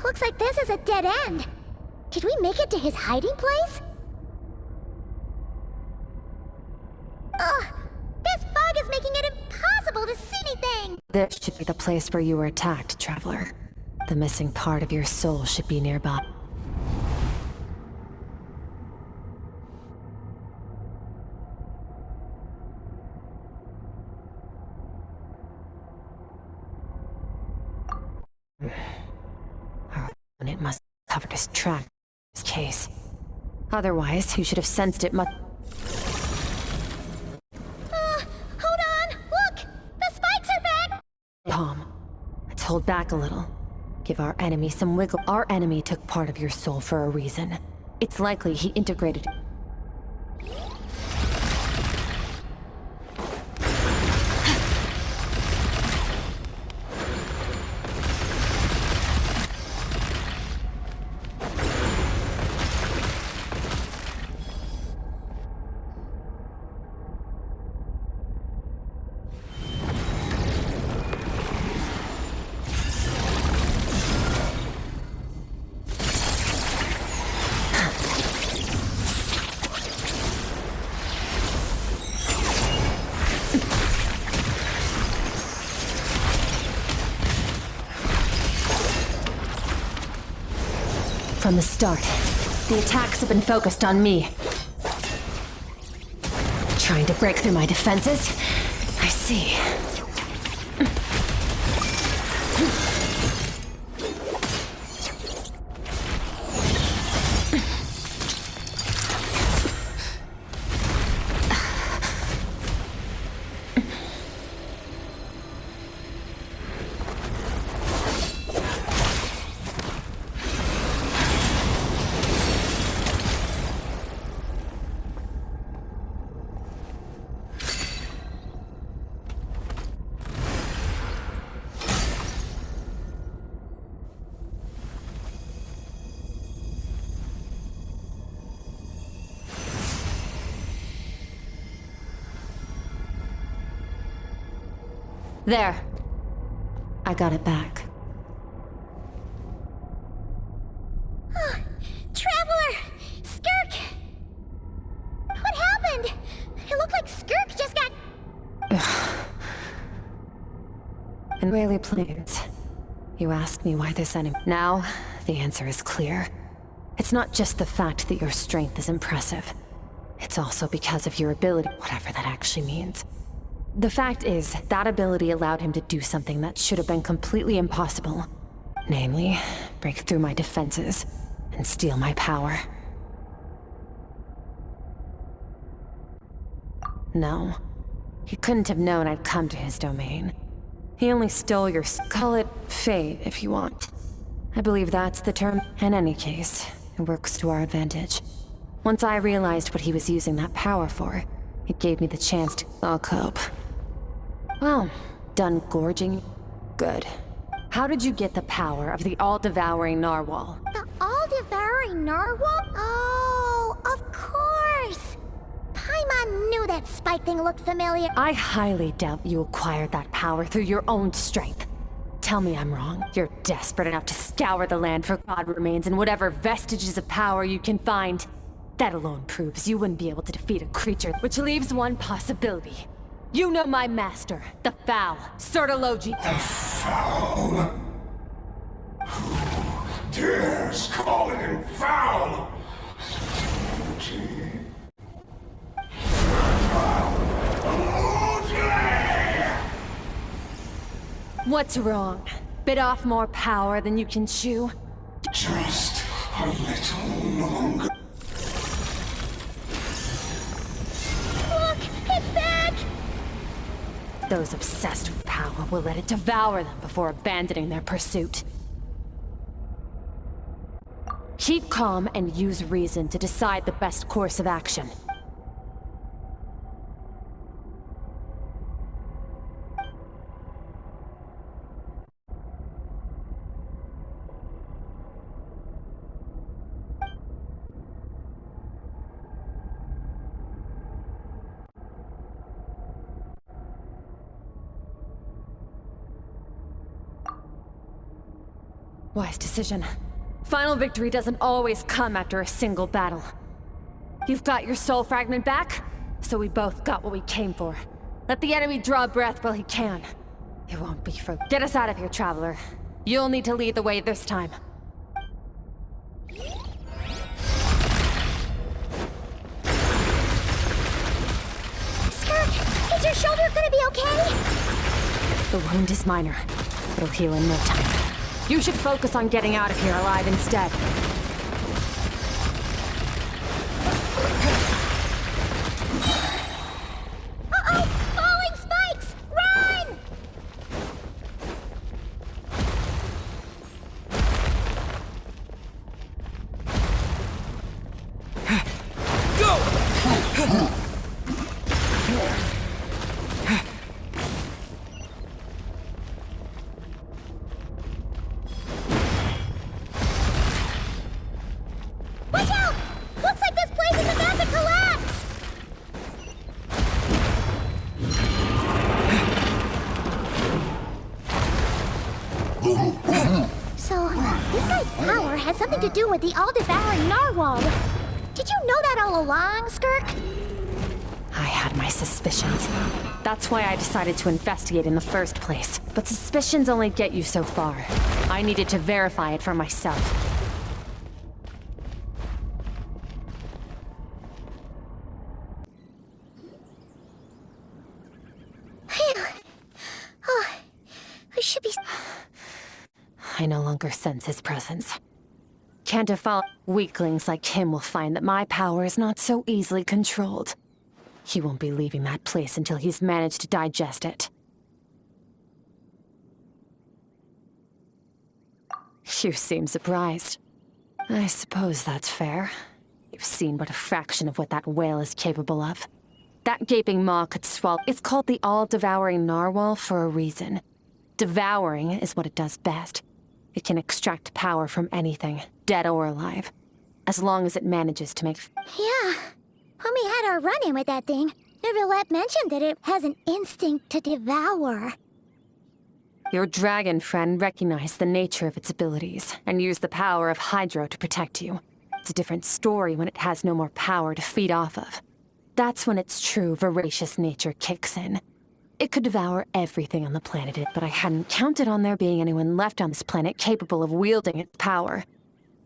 Looks like this is a dead end. Did we make it to his hiding place? Ugh! This fog is making it impossible to see anything! This should be the place where you were attacked, Traveler. The missing part of your soul should be nearby. And it must have covered his track, his case. Otherwise, you should have sensed it much. Hold on! Look! The spikes are back! Calm. Let's hold back a little. Give our enemy some wiggle. Our enemy took part of your soul for a reason. It's likely he integrated it. From the start, the attacks have been focused on me. Trying to break through my defenses? I see. There. I got it back. Traveler! Skirk! What happened? It looked like Skirk just got... And really, please. You asked me why this enemy... Now, the answer is clear. It's not just the fact that your strength is impressive. It's also because of your ability, whatever that actually means. The fact is, that ability allowed him to do something that should have been completely impossible. Namely, break through my defenses and steal my power. No, he couldn't have known I'd come to his domain. He only stole your... Call it fate, if you want. I believe that's the term. In any case, it works to our advantage. Once I realized what he was using that power for, it gave me the chance to... I'll cope. Well, done gorging? Good. How did you get the power of the all-devouring narwhal? The all-devouring narwhal? Oh, of course! Paimon knew that spike thing looked familiar. I highly doubt you acquired that power through your own strength. Tell me I'm wrong. You're desperate enough to scour the land for god remains and whatever vestiges of power you can find. That alone proves you wouldn't be able to defeat a creature, which leaves one possibility. You know my master, the Foul, Sertologi. The Foul? Who dares call him Foul? What's wrong? Bit off more power than you can chew? Just a little longer. Look, it's back! Those obsessed with power will let it devour them before abandoning their pursuit. Keep calm and use reason to decide the best course of action. Wise decision. Final victory doesn't always come after a single battle. You've got your soul fragment back, so we both got what we came for. Let the enemy draw breath while he can. It won't be for... Get us out of here, Traveler. You'll need to lead the way this time. Skirk, is your shoulder gonna be okay? The wound is minor. It'll heal in no time. You should focus on getting out of here alive instead. Uh-oh! Falling spikes! Run! Watch out! Looks like this place is about to collapse! So, this guy's power has something to do with the all-devouring narwhal. Did you know that all along, Skirk? I had my suspicions. That's why I decided to investigate in the first place. But suspicions only get you so far. I needed to verify it for myself. Phew. Oh, I should be... I no longer sense his presence. Can't defile. Weaklings like him will find that my power is not so easily controlled. He won't be leaving that place until he's managed to digest it. You seem surprised. I suppose that's fair. You've seen but a fraction of what that whale is capable of. That gaping maw could swallow. It's called the all-devouring narwhal for a reason. Devouring is what it does best. It can extract power from anything, dead or alive, as long as it manages to make... Yeah. When we had our run-in with that thing, Neverlet mentioned that it has an instinct to devour. Your dragon friend recognized the nature of its abilities and used the power of Hydro to protect you. It's a different story when it has no more power to feed off of. That's when its true voracious nature kicks in. It could devour everything on the planet, but I hadn't counted on there being anyone left on this planet capable of wielding its power.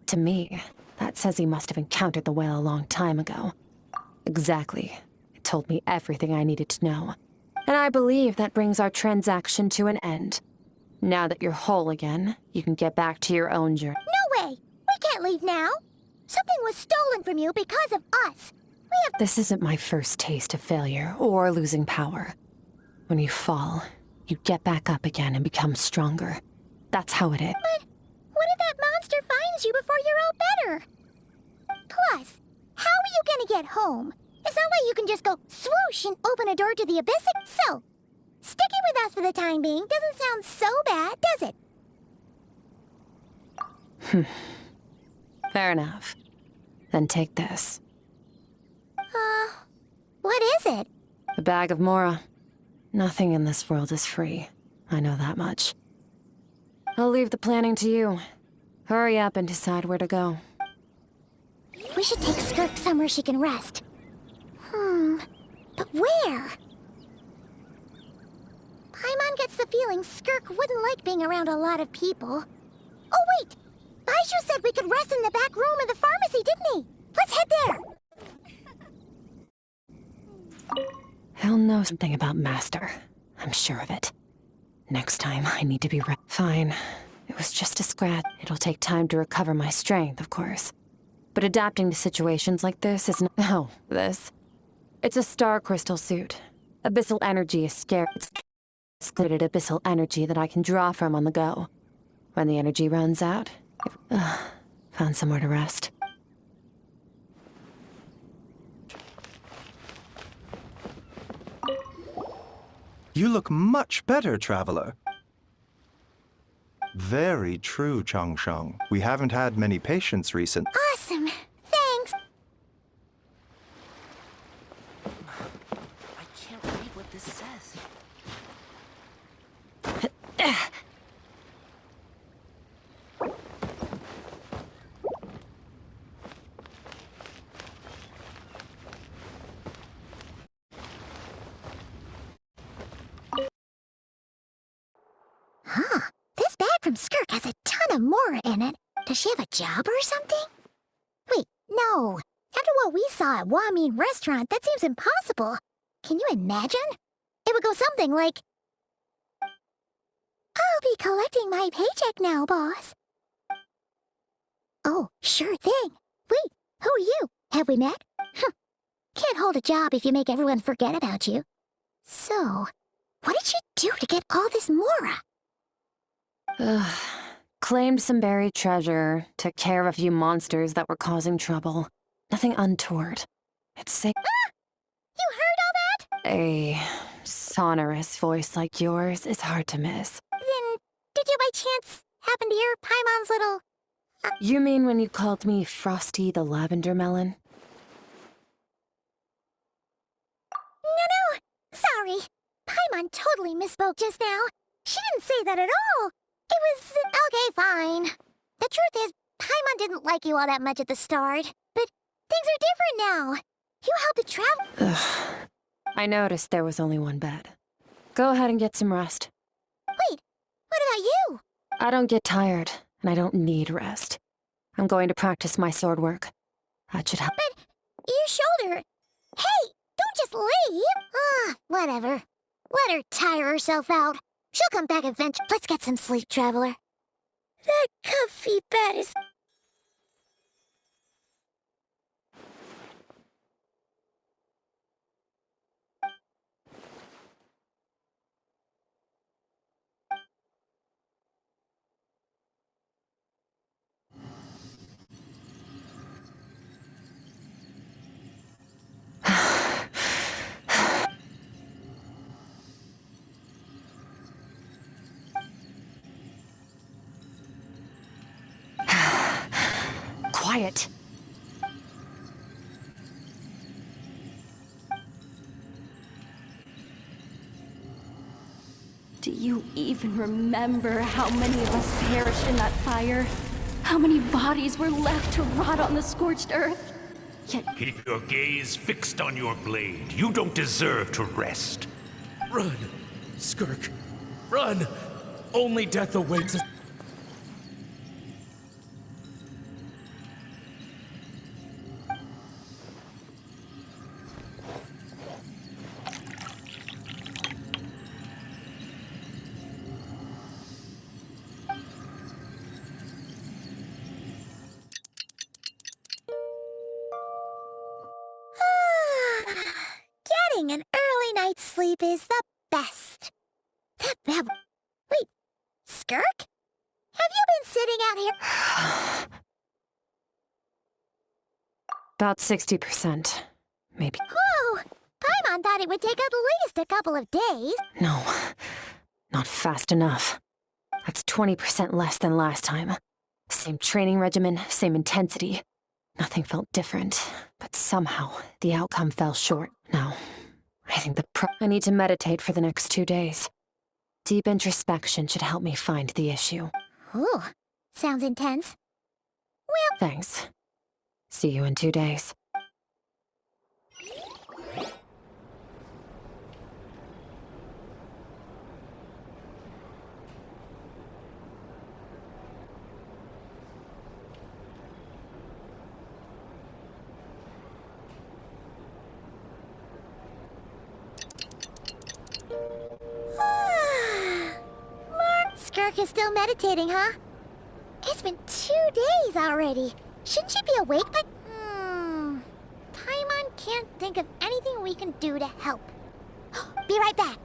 To me, that says he must have encountered the whale a long time ago. Exactly. It told me everything I needed to know. And I believe that brings our transaction to an end. Now that you're whole again, you can get back to your own journey. No way! We can't leave now! Something was stolen from you because of us! We have... This isn't my first taste of failure or losing power. When you fall, you get back up again and become stronger. That's how it is. But what if that monster finds you before you're all better? Plus, how are you gonna get home? It's not like you can just go swoosh and open a door to the abyss. So, sticking with us for the time being doesn't sound so bad, does it? Fair enough. Then take this. What is it? A bag of Mora. Nothing in this world is free. I know that much. I'll leave the planning to you. Hurry up and decide where to go. We should take Skirk somewhere she can rest. But where? Paimon gets the feeling Skirk wouldn't like being around a lot of people. Oh wait! Baizhu said we could rest in the back room of the pharmacy, didn't he? Let's head there! He'll know something about Master. I'm sure of it. Next time, I need to be ready. Fine. It was just a scratch. It'll take time to recover my strength, of course. But adapting to situations like this isn't... Oh, this. It's a star crystal suit. Abyssal energy is scarce. It's excluded abyssal energy that I can draw from on the go. When the energy runs out, found somewhere to rest. You look much better, Traveler. Very true, Changsheng. We haven't had many patients recently. Awesome! Thanks! I can't read what this says. got a Mora in it. Does she have a job or something? Wait, no. After what we saw at Wamin Restaurant, that seems impossible. Can you imagine? It would go something like, I'll be collecting my paycheck now, boss. Oh, sure thing. Wait, who are you? Have we met? Can't hold a job if you make everyone forget about you. So, what did she do to get all this Mora? Claimed some buried treasure, took care of a few monsters that were causing trouble. Nothing untoward. It's sick. Ah! You heard all that? A sonorous voice like yours is hard to miss. Then, did you by chance happen to hear Paimon's little... You mean when you called me Frosty the Lavender Melon? No, sorry. Paimon totally misspoke just now. She didn't say that at all. It was... okay, fine. The truth is, Paimon didn't like you all that much at the start. But things are different now. You helped it travel... Ugh. I noticed there was only one bed. Go ahead and get some rest. Wait, what about you? I don't get tired, and I don't need rest. I'm going to practice my sword work. That should help. But your shoulder... Hey, don't just leave! Whatever. Let her tire herself out. She'll come back eventually. Let's get some sleep, Traveler. That comfy bed is... Quiet. Do you even remember how many of us perished in that fire? How many bodies were left to rot on the scorched earth? Yet... Keep your gaze fixed on your blade. You don't deserve to rest. Run, Skirk. Run! Only death awaits us. Getting an early night's sleep is the best. That bed... Wait, Skirk? Have you been sitting out here... About 60%. Maybe. Whoa! Paimon thought it would take at least a couple of days. No. Not fast enough. That's 20% less than last time. Same training regimen, same intensity. Nothing felt different, but somehow the outcome fell short. Now, I think I need to meditate for the next 2 days. Deep introspection should help me find the issue. Ooh, sounds intense. Well... Thanks. See you in 2 days. Skirk is still meditating, huh? It's been 2 days already. Shouldn't she be awake by... Paimon can't think of anything we can do to help. Be right back.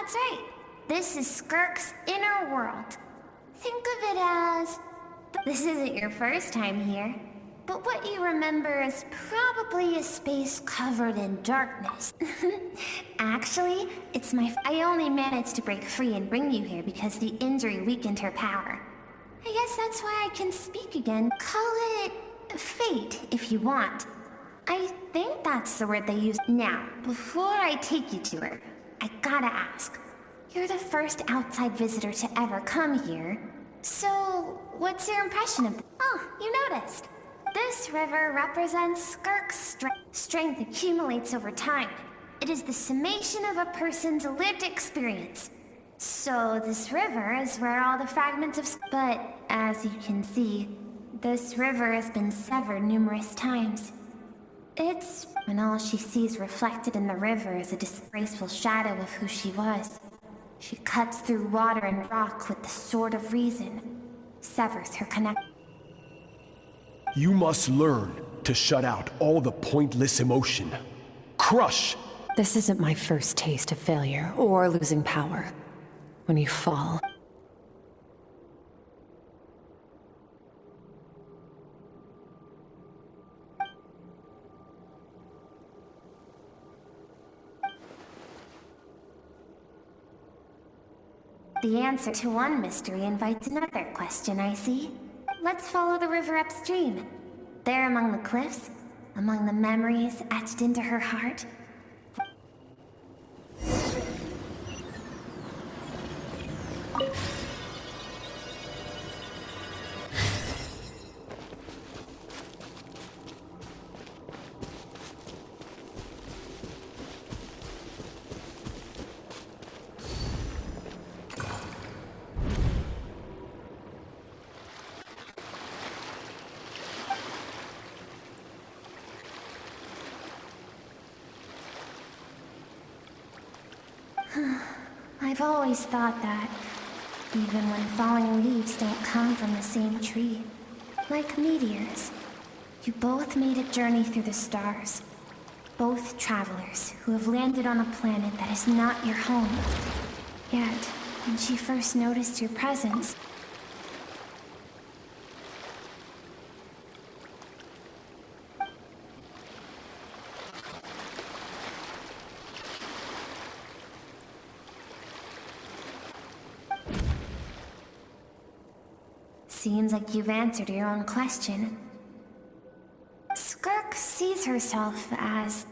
That's right. This is Skirk's inner world. Think of it as... This isn't your first time here, but what you remember is probably a space covered in darkness. Actually, it's I only managed to break free and bring you here because the injury weakened her power. I guess that's why I can speak again. Call it fate, if you want. I think that's the word they use. Now, before I take you to her, I gotta ask. You're the first outside visitor to ever come here, so what's your impression of Oh, you noticed. This river represents Skirk's strength. Strength accumulates over time. It is the summation of a person's lived experience. So this river is where all the fragments of... But, as you can see, this river has been severed numerous times. It's... when all she sees reflected in the river is a disgraceful shadow of who she was. She cuts through water and rock with the sword of reason, severs her connection. You must learn to shut out all the pointless emotion. Crush! This isn't my first taste of failure or losing power. When you fall... The answer to one mystery invites another question, I see. Let's follow the river upstream. There among the cliffs, among the memories etched into her heart. I've always thought that, even when falling leaves don't come from the same tree. Like meteors, you both made a journey through the stars. Both travelers who have landed on a planet that is not your home. Yet, when she first noticed your presence, seems like you've answered your own question. Skirk sees herself as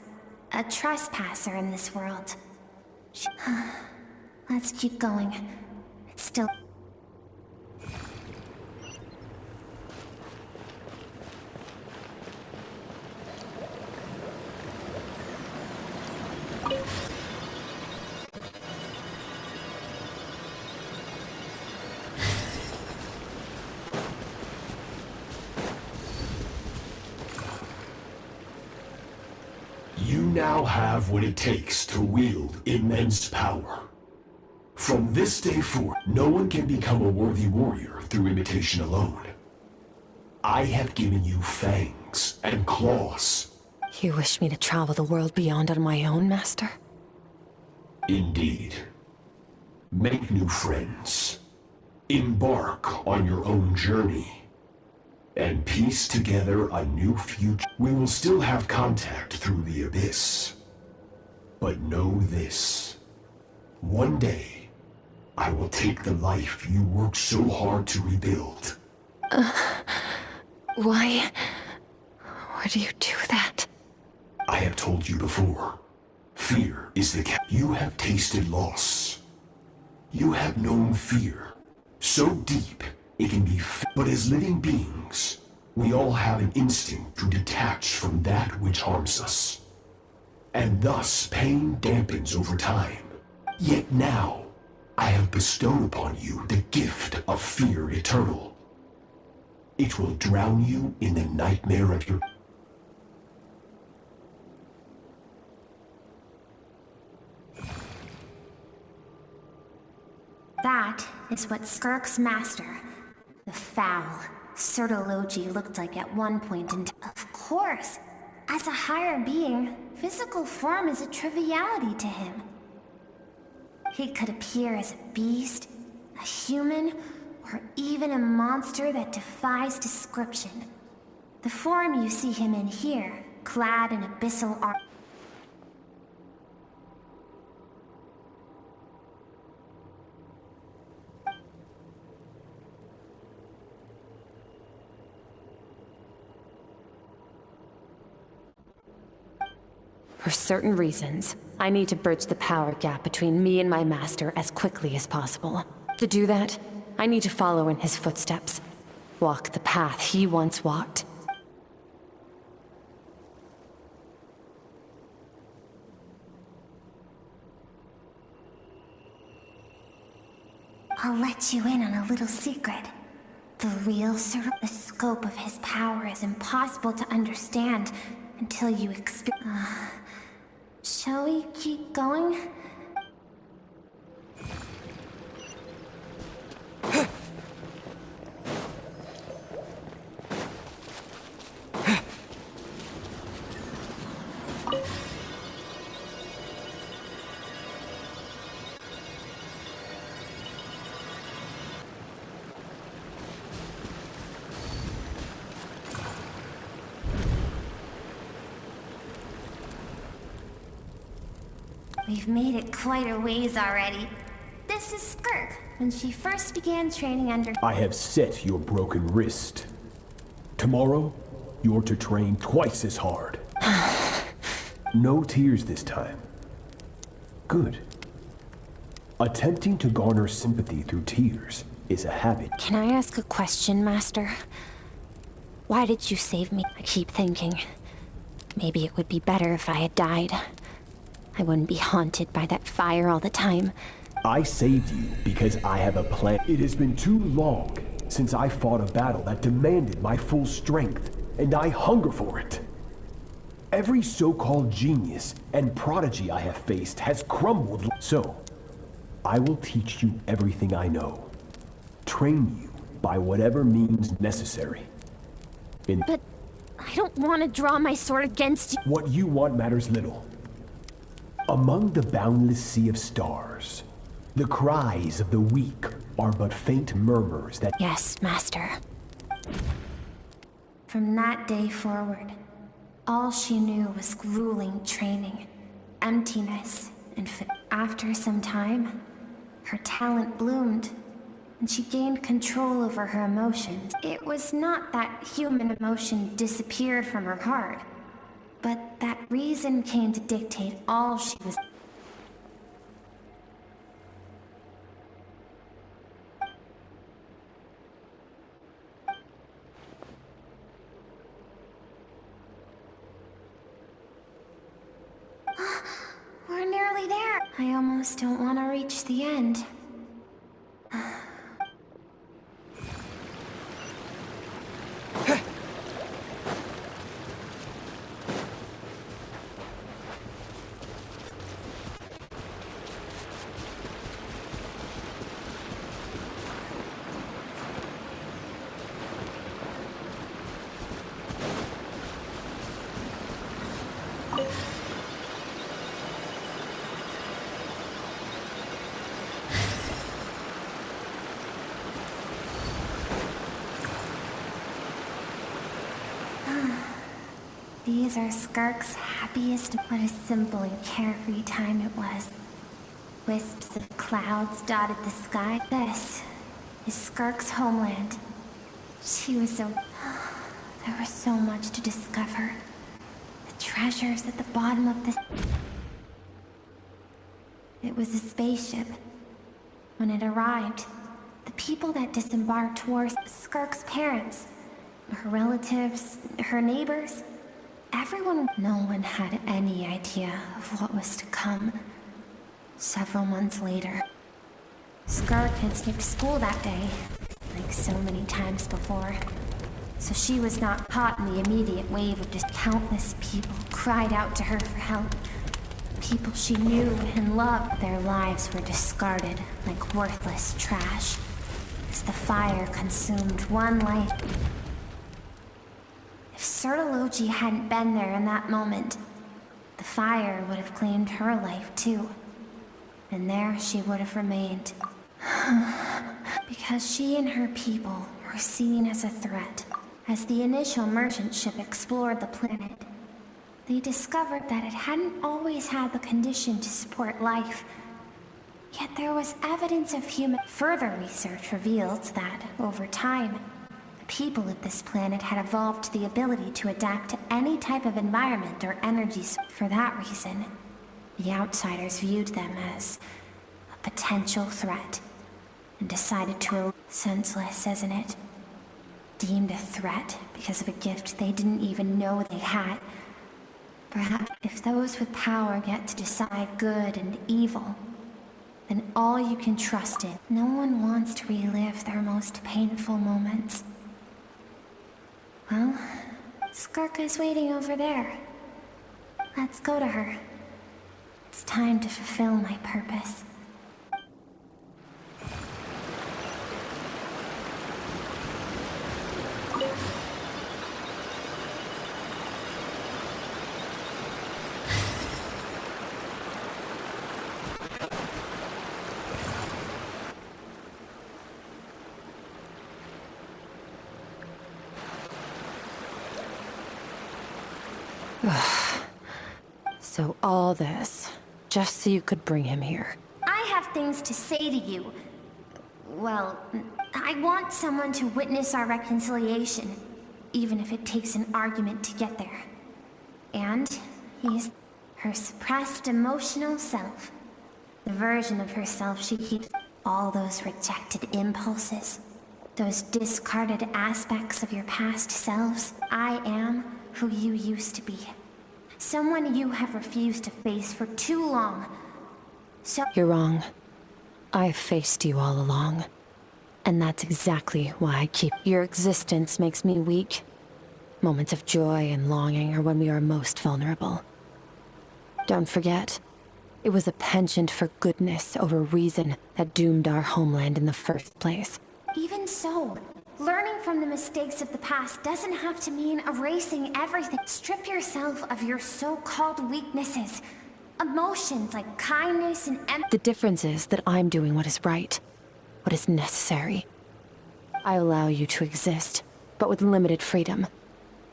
a trespasser in this world. Let's keep going. It's still... You now have what it takes to wield immense power. From this day forth, no one can become a worthy warrior through imitation alone. I have given you fangs and claws. You wish me to travel the world beyond on my own, Master? Indeed. Make new friends. Embark on your own journey. And piece together a new future. We will still have contact through the abyss. But know this. One day, I will take the life you worked so hard to rebuild. Why would you do that? I have told you before. Fear is the You have tasted loss. You have known fear. So deep, it can be but as living beings, we all have an instinct to detach from that which harms us. And thus, pain dampens over time. Yet now, I have bestowed upon you the gift of fear eternal. It will drown you in the nightmare of your... That is what Skirk's master, the foul Sertologi, looked like at one point in time. Of course, as a higher being, physical form is a triviality to him. He could appear as a beast, a human, or even a monster that defies description. The form you see him in here, clad in abyssal armor. For certain reasons, I need to bridge the power gap between me and my master as quickly as possible. To do that, I need to follow in his footsteps. Walk the path he once walked. I'll let you in on a little secret. The real the scope of his power is impossible to understand until you experience. Shall we keep going? We've made it quite a ways already. This is Skirk, when she first began training under— I have set your broken wrist. Tomorrow, you're to train twice as hard. No tears this time. Good. Attempting to garner sympathy through tears is a habit. Can I ask a question, Master? Why did you save me? I keep thinking, maybe it would be better if I had died. I wouldn't be haunted by that fire all the time. I saved you because I have a plan. It has been too long since I fought a battle that demanded my full strength, and I hunger for it. Every so-called genius and prodigy I have faced has crumbled. So, I will teach you everything I know. Train you by whatever means necessary. But I don't want to draw my sword against you. What you want matters little. Among the boundless sea of stars, the cries of the weak are but faint murmurs that— Yes, Master. From that day forward, all she knew was grueling training, emptiness, and after some time, her talent bloomed, and she gained control over her emotions. It was not that human emotion disappeared from her heart, but that reason came to dictate all she was. We're nearly there. I almost don't want to reach the end. These are Skirk's happiest. What a simple and carefree time it was. Wisps of clouds dotted the sky. This is Skirk's homeland. She was so... There was so much to discover. The treasures at the bottom of this... It was a spaceship. When it arrived, the people that disembarked were Skirk's parents, her relatives, her neighbors. Everyone... No one had any idea of what was to come. Several months later, Skirk had skipped school that day, like so many times before. So she was not caught in the immediate wave of just countless people cried out to her for help. People she knew and loved. Their lives were discarded like worthless trash as the fire consumed one life. If Sertology hadn't been there in that moment, the fire would have claimed her life too. And there she would have remained. Because she and her people were seen as a threat. As the initial merchant ship explored the planet, they discovered that it hadn't always had the condition to support life. Yet there was evidence of human... Further research revealed that, over time, the people of this planet had evolved the ability to adapt to any type of environment or energy. For that reason, the outsiders viewed them as a potential threat, and decided to... Senseless, isn't it? Deemed a threat because of a gift they didn't even know they had. Perhaps if those with power get to decide good and evil, then all you can trust in. No one wants to relive their most painful moments. Well, Skirka's waiting over there. Let's go to her. It's time to fulfill my purpose. So all this, just so you could bring him here. I have things to say to you. Well, I want someone to witness our reconciliation, even if it takes an argument to get there. And he's her suppressed emotional self. The version of herself she keeps. All those rejected impulses. Those discarded aspects of your past selves. I am who you used to be. Someone you have refused to face for too long. So you're wrong. I've faced you all along. And that's exactly why I keep... Your existence makes me weak. Moments of joy and longing are when we are most vulnerable. Don't forget, it was a penchant for goodness over reason that doomed our homeland in the first place. Even so, learning from the mistakes of the past doesn't have to mean erasing everything. Strip yourself of your so-called weaknesses. Emotions like kindness and empathy. The difference is that I'm doing what is right, what is necessary. I allow you to exist, but with limited freedom.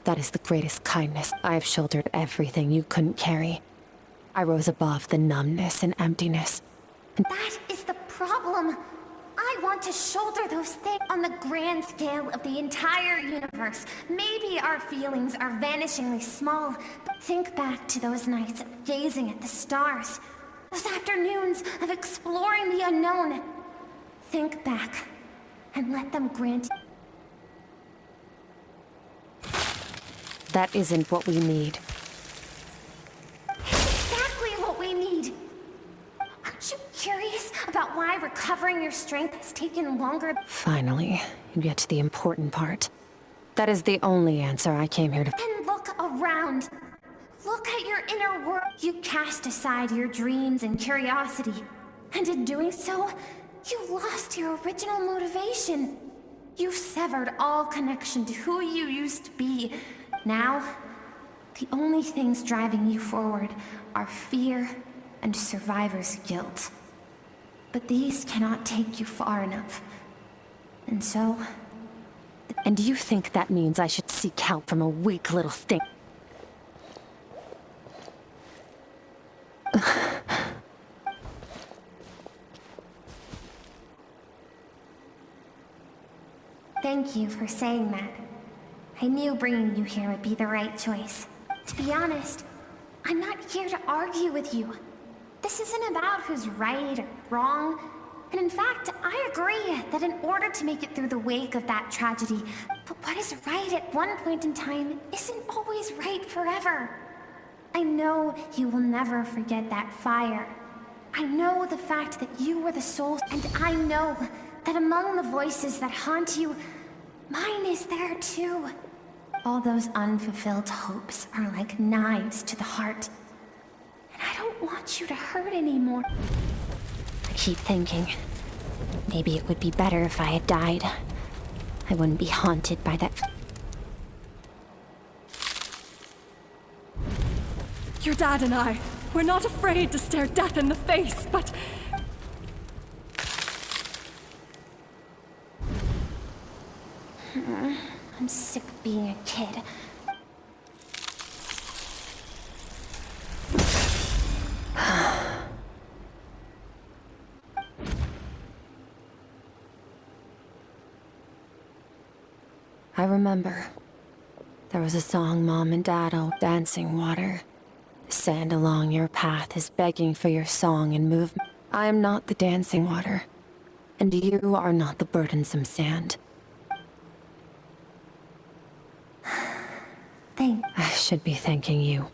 That is the greatest kindness. I've shouldered everything you couldn't carry. I rose above the numbness and emptiness. That is the problem. I want to shoulder those things on the grand scale of the entire universe. Maybe our feelings are vanishingly small, but think back to those nights of gazing at the stars. Those afternoons of exploring the unknown. Think back and let them grant... That isn't what we need. Exactly what we need. Aren't you curious about why recovering your strength has taken longer? Finally, you get to the important part. That is the only answer I came here to... Then look around. Look at your inner world. You cast aside your dreams and curiosity. And in doing so, you lost your original motivation. You severed all connection to who you used to be. Now, the only things driving you forward are fear and survivor's guilt. But these cannot take you far enough. And so... And you think that means I should seek help from a weak little thing? Thank you for saying that. I knew bringing you here would be the right choice. To be honest, I'm not here to argue with you. This isn't about who's right or wrong. And in fact, I agree that in order to make it through the wake of that tragedy, but what is right at one point in time isn't always right forever. I know you will never forget that fire. I know the fact that you were the soul, and I know that among the voices that haunt you, mine is there too. All those unfulfilled hopes are like knives to the heart. And I don't want you to hurt anymore. I keep thinking, maybe it would be better if I had died. I wouldn't be haunted by that. Your dad and I, We're not afraid to stare death in the face, but... I'm sick of being a kid. I remember. There was a song Mom and Dad dancing water. The sand along your path is begging for your song and movement. I am not the dancing water, and you are not the burdensome sand. I should be thanking you.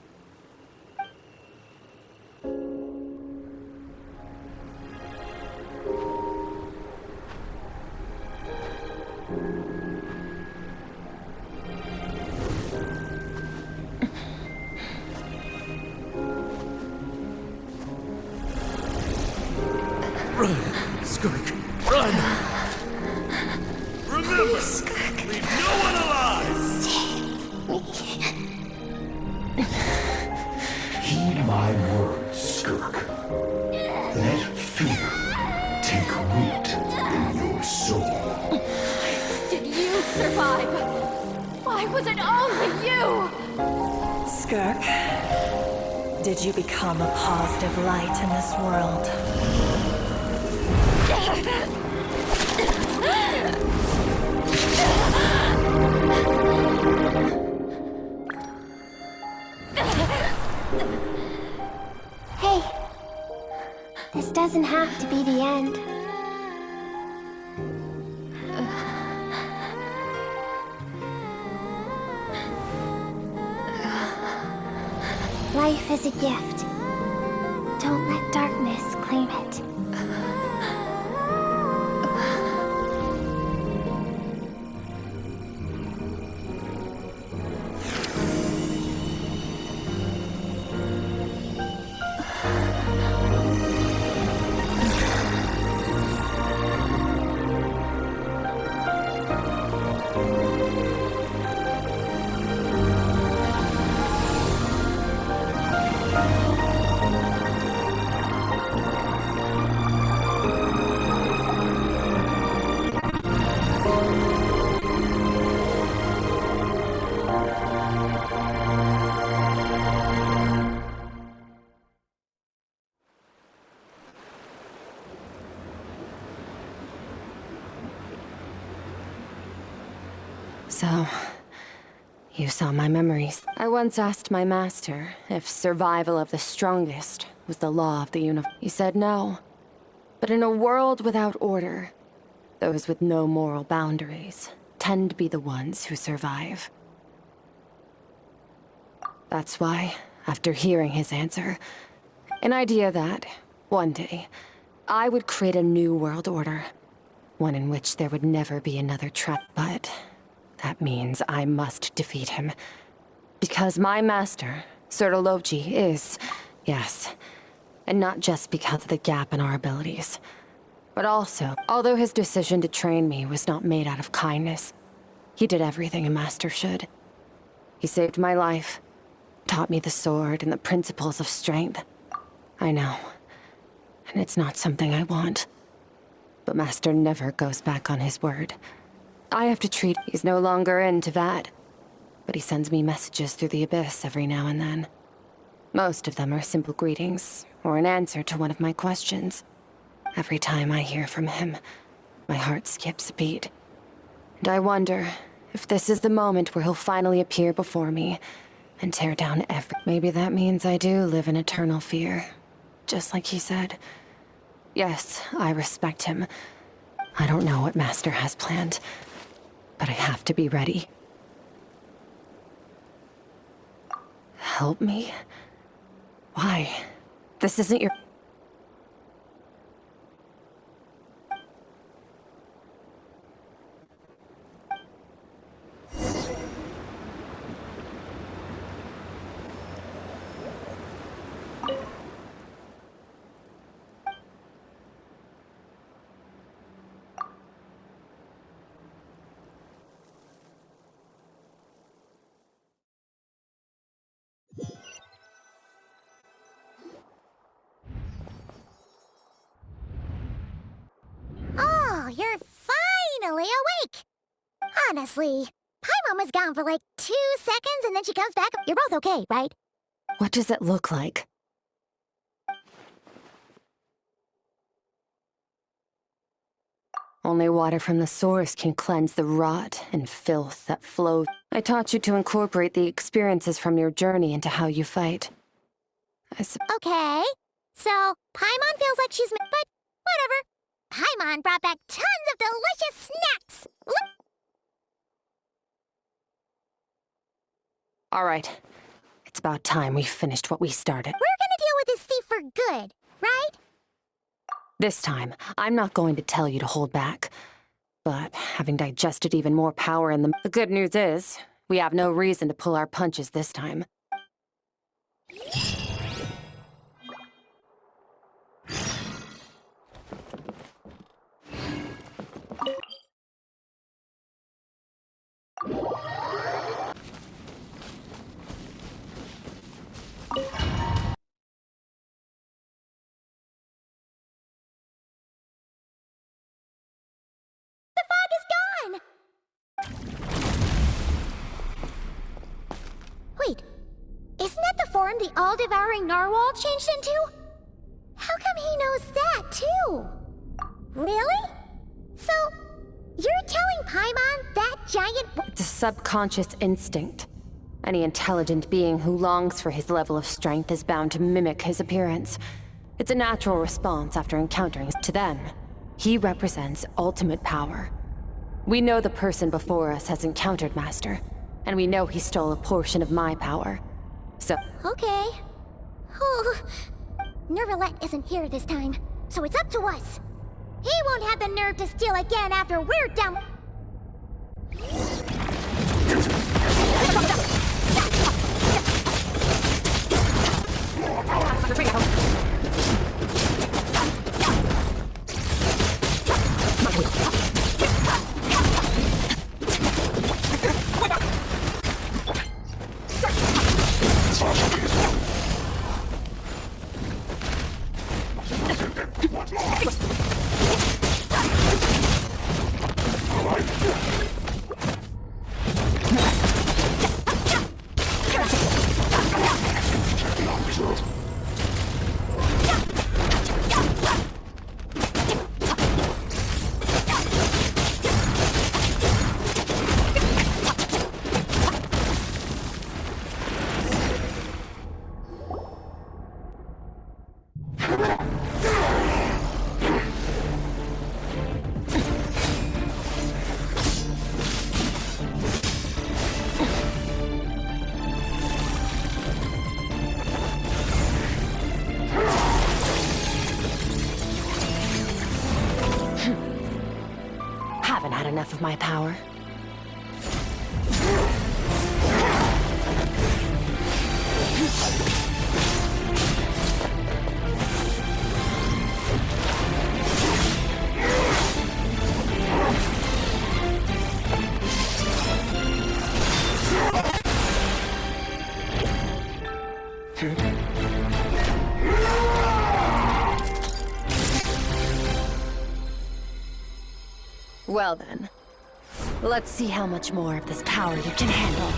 Run, Skirk, run! Remember, leave no one alive! Heed my words, Skirk. Let fear take root in your soul. Did you survive? Why was it only you? Skirk, did you become a positive light in this world? Hey, this doesn't have to be the end. Life is a gift. Don't let darkness claim it. So, you saw my memories. I once asked my master if survival of the strongest was the law of the universe. He said no. But in a world without order, those with no moral boundaries tend to be the ones who survive. That's why, after hearing his answer, an idea that, one day, I would create a new world order. One in which there would never be another trap. But that means I must defeat him. Because my master, Sertologi, is, yes, and not just because of the gap in our abilities. But also, although his decision to train me was not made out of kindness, he did everything a master should. He saved my life, taught me the sword and the principles of strength. I know, and it's not something I want. But Master never goes back on his word. I have to treat... He's no longer into that. But he sends me messages through the abyss every now and then. Most of them are simple greetings, or an answer to one of my questions. Every time I hear from him, my heart skips a beat. And I wonder if this is the moment where he'll finally appear before me and tear down every... Maybe that means I do live in eternal fear, just like he said. Yes, I respect him. I don't know what Master has planned, but I have to be ready. Help me? Why? This isn't your... Honestly, Paimon was gone for like 2 seconds and then she comes back. You're both okay, right? What does it look like? Only water from the source can cleanse the rot and filth that flows. I taught you to incorporate the experiences from your journey into how you fight. Okay, so Paimon feels like she's... But whatever. Paimon brought back tons of delicious snacks! All right. It's about time we finished what we started. We're gonna deal with this thief for good, right? This time, I'm not going to tell you to hold back. But having digested even more power in the good news is, we have no reason to pull our punches this time. Wait, isn't that the form the all-devouring narwhal changed into? How come he knows that, too? Really? So, you're telling Paimon that giant... It's a subconscious instinct. Any intelligent being who longs for his level of strength is bound to mimic his appearance. It's a natural response after encountering... To them, he represents ultimate power. We know the person before us has encountered Master, and we know he stole a portion of my power. So... Okay. Oh, Nervalette isn't here this time, so it's up to us. He won't have the nerve to steal again after we're done. Haven't had enough of my power. Well then, let's see how much more of this power you can handle.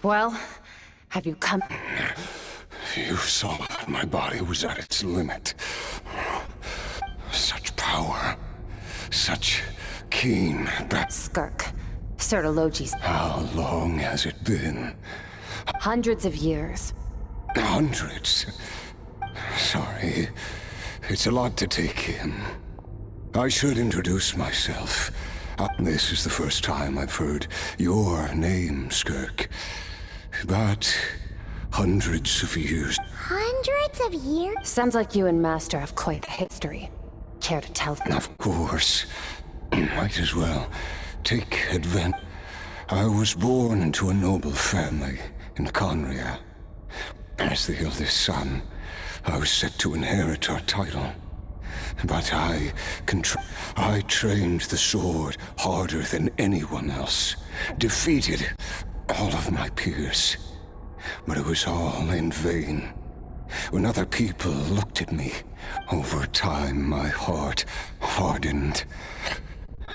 Well, have you come? You saw that my body was at its limit. Such power. Such keen Skirk. Certologies. How long has it been? Hundreds of years. Hundreds? Sorry. It's a lot to take in. I should introduce myself. This is the first time I've heard your name, Skirk. But hundreds of years. Hundreds of years? Sounds like you and Master have quite a history. Care to tell? Of course. Might as well take advantage. I was born into a noble family in Conria. As the eldest son, I was set to inherit our title. But I trained the sword harder than anyone else. Defeated all of my peers. But it was all in vain. When other people looked at me, over time my heart hardened.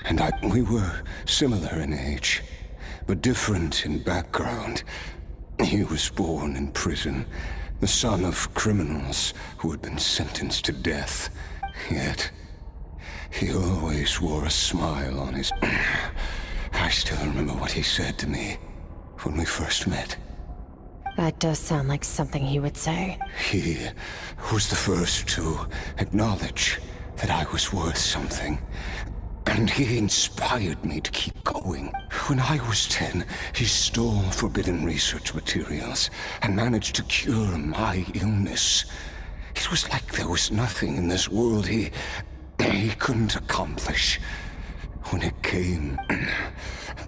And we were similar in age, but different in background. He was born in prison, the son of criminals who had been sentenced to death. Yet, he always wore a smile on his... I still remember what he said to me when we first met. That does sound like something he would say. He was the first to acknowledge that I was worth something. And he inspired me to keep going. When I was 10, he stole forbidden research materials and managed to cure my illness. It was like there was nothing in this world he couldn't accomplish when it came.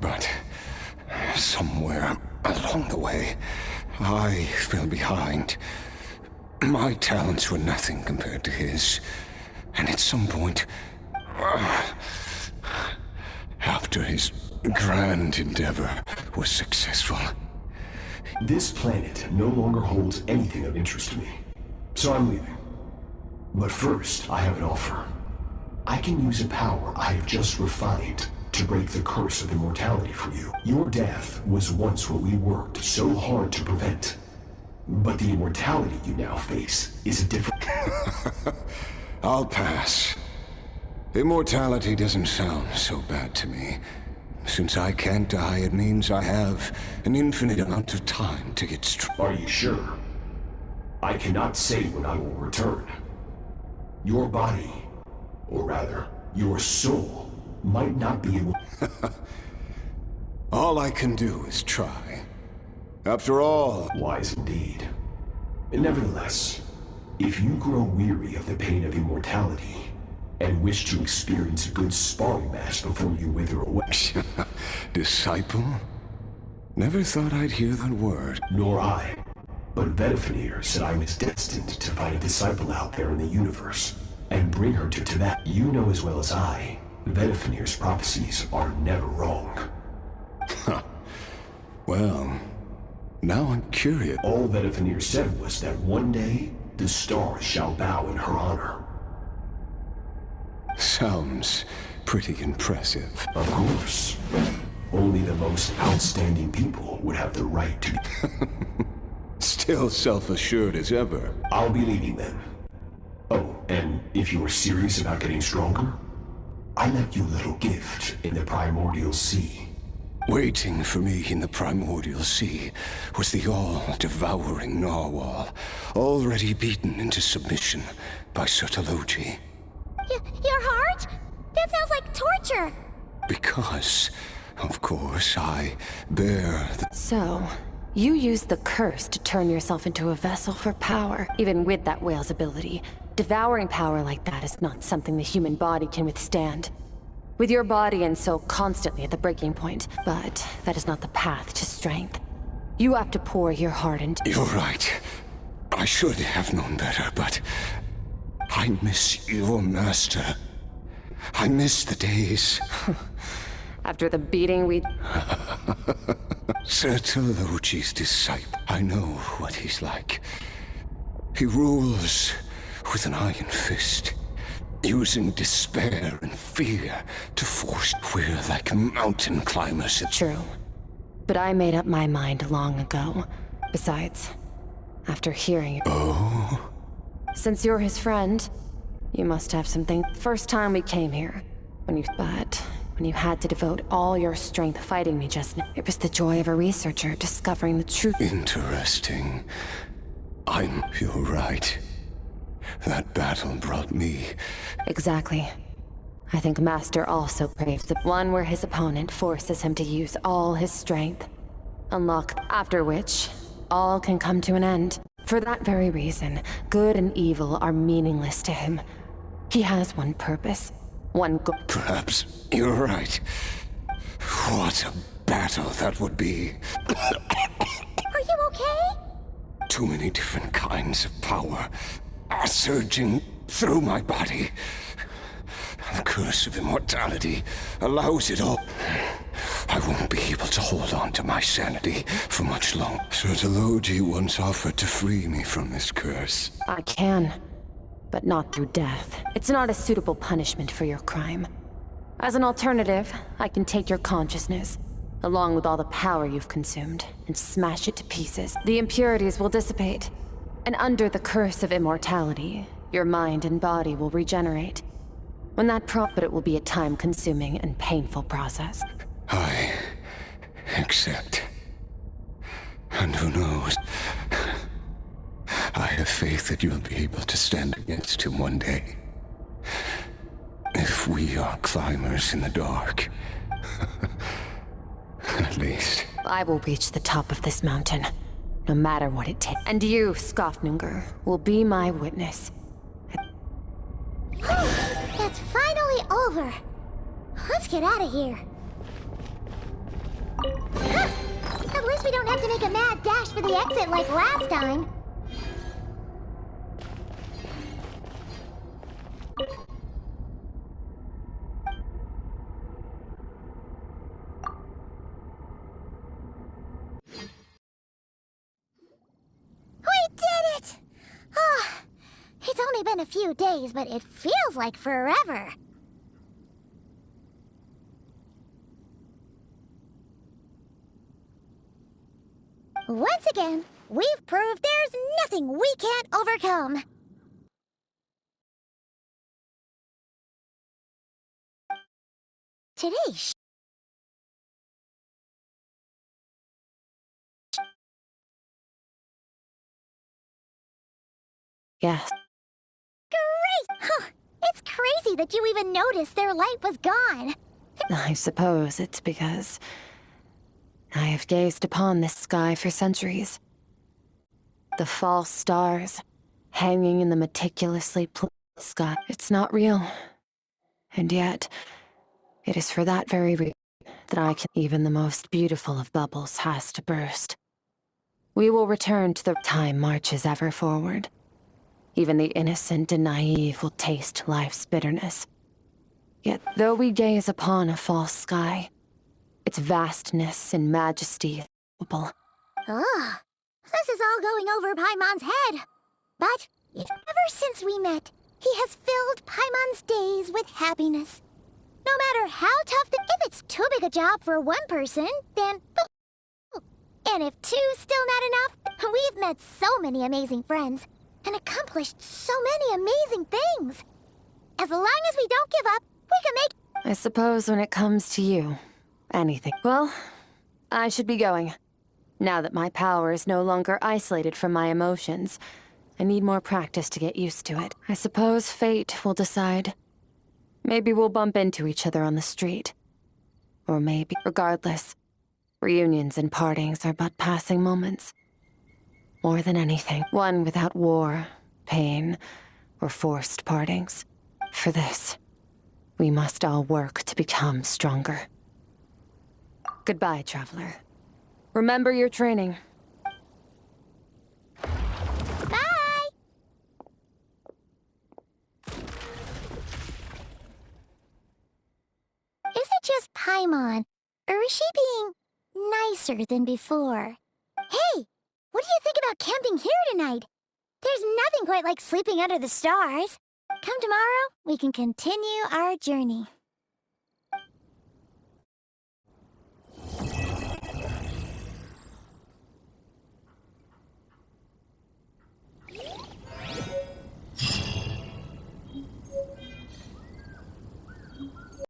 But somewhere along the way, I fell behind. My talents were nothing compared to his. And at some point, after his grand endeavor was successful... This planet no longer holds anything of interest to me, so I'm leaving. But first, I have an offer. I can use a power I have just refined to break the curse of immortality for you. Your death was once what we worked so hard to prevent. But the immortality you now face is a different... I'll pass. Immortality doesn't sound so bad to me. Since I can't die, it means I have an infinite amount of time to get strong. Are you sure? I cannot say when I will return. Your body, or rather, your soul, might not be able... All I can do is try. After all... Wise indeed. And nevertheless, if you grow weary of the pain of immortality, and wish to experience a good sparring match before you wither away... Disciple? Never thought I'd hear that word. Nor I. But Vedifenir said I was destined to find a disciple out there in the universe, and bring her to Tibet. You know as well as I, Vedifenir's prophecies are never wrong. Well, now I'm curious. All Vedifenir said was that one day, the stars shall bow in her honor. Sounds pretty impressive. Of course. Only the most outstanding people would have the right to be... Still self-assured as ever. I'll be leaving then. Oh, and if you are serious about getting stronger, I left you a little gift in the Primordial Sea. Waiting for me in the Primordial Sea was the all-devouring narwhal, already beaten into submission by Sertologi. Your heart? That sounds like torture! Because, of course, I bear the... So, you used the curse to turn yourself into a vessel for power. Even with that whale's ability, devouring power like that is not something the human body can withstand. With your body and soul constantly at the breaking point, but that is not the path to strength. You have to pour your heart into... You're right. I should have known better, but... I miss your master. I miss the days. After the beating we... Sertologi's disciple. I know what he's like. He rules with an iron fist, using despair and fear to force... We're like mountain climbers. True. But I made up my mind long ago. Besides, after hearing... Oh? Since you're his friend, you must have something. First time we came here, when you had to devote all your strength fighting me just now, it was the joy of a researcher discovering the truth. Interesting. You're right. That battle brought me... Exactly. I think Master also craves the one where his opponent forces him to use all his strength. Unlock, after which, all can come to an end. For that very reason, good and evil are meaningless to him. He has one purpose, one goal. Perhaps you're right. What a battle that would be. Are you okay? Too many different kinds of power are surging through my body. The curse of immortality allows it all. I won't be able to hold on to my sanity for much longer. Sertologi once offered to free me from this curse. I can, but not through death. It's not a suitable punishment for your crime. As an alternative, I can take your consciousness, along with all the power you've consumed, and smash it to pieces. The impurities will dissipate, and under the curse of immortality, your mind and body will regenerate. When that but it will be a time-consuming and painful process. I accept. And who knows? I have faith that you'll be able to stand against him one day. If we are climbers in the dark. At least. I will reach the top of this mountain, no matter what it takes. And you, Skofnunger, will be my witness. It's finally over. Let's get out of here. At least we don't have to make a mad dash for the exit like last time. We did it! Ah, it's only been a few days, but it feels like forever. Once again, we've proved there's nothing we can't overcome. Today, Yes. Great! Huh. It's crazy that you even noticed their light was gone. I suppose it's because I have gazed upon this sky for centuries. The false stars hanging in the meticulously planned sky. It's not real. And yet, it is for that very reason that I can. Even the most beautiful of bubbles has to burst. We will return to the time marches ever forward. Even the innocent and naive will taste life's bitterness. Yet, though we gaze upon a false sky, its vastness and majesty is palpable. Ah, this is all going over Paimon's head. But ever since we met, he has filled Paimon's days with happiness. No matter how tough if it's too big a job for one person, then... And if two's still not enough, we've met so many amazing friends and accomplished so many amazing things. As long as we don't give up, we can make... I suppose when it comes to you, anything. Well, I should be going. Now that my power is no longer isolated from my emotions, I need more practice to get used to it. I suppose fate will decide. Maybe we'll bump into each other on the street. Or maybe, regardless, reunions and partings are but passing moments. More than anything, one without war, pain, or forced partings. For this, we must all work to become stronger. Goodbye, traveler. Remember your training. Bye! Is it just Paimon, or is she being nicer than before? Hey! What do you think about camping here tonight? There's nothing quite like sleeping under the stars. Come tomorrow, we can continue our journey.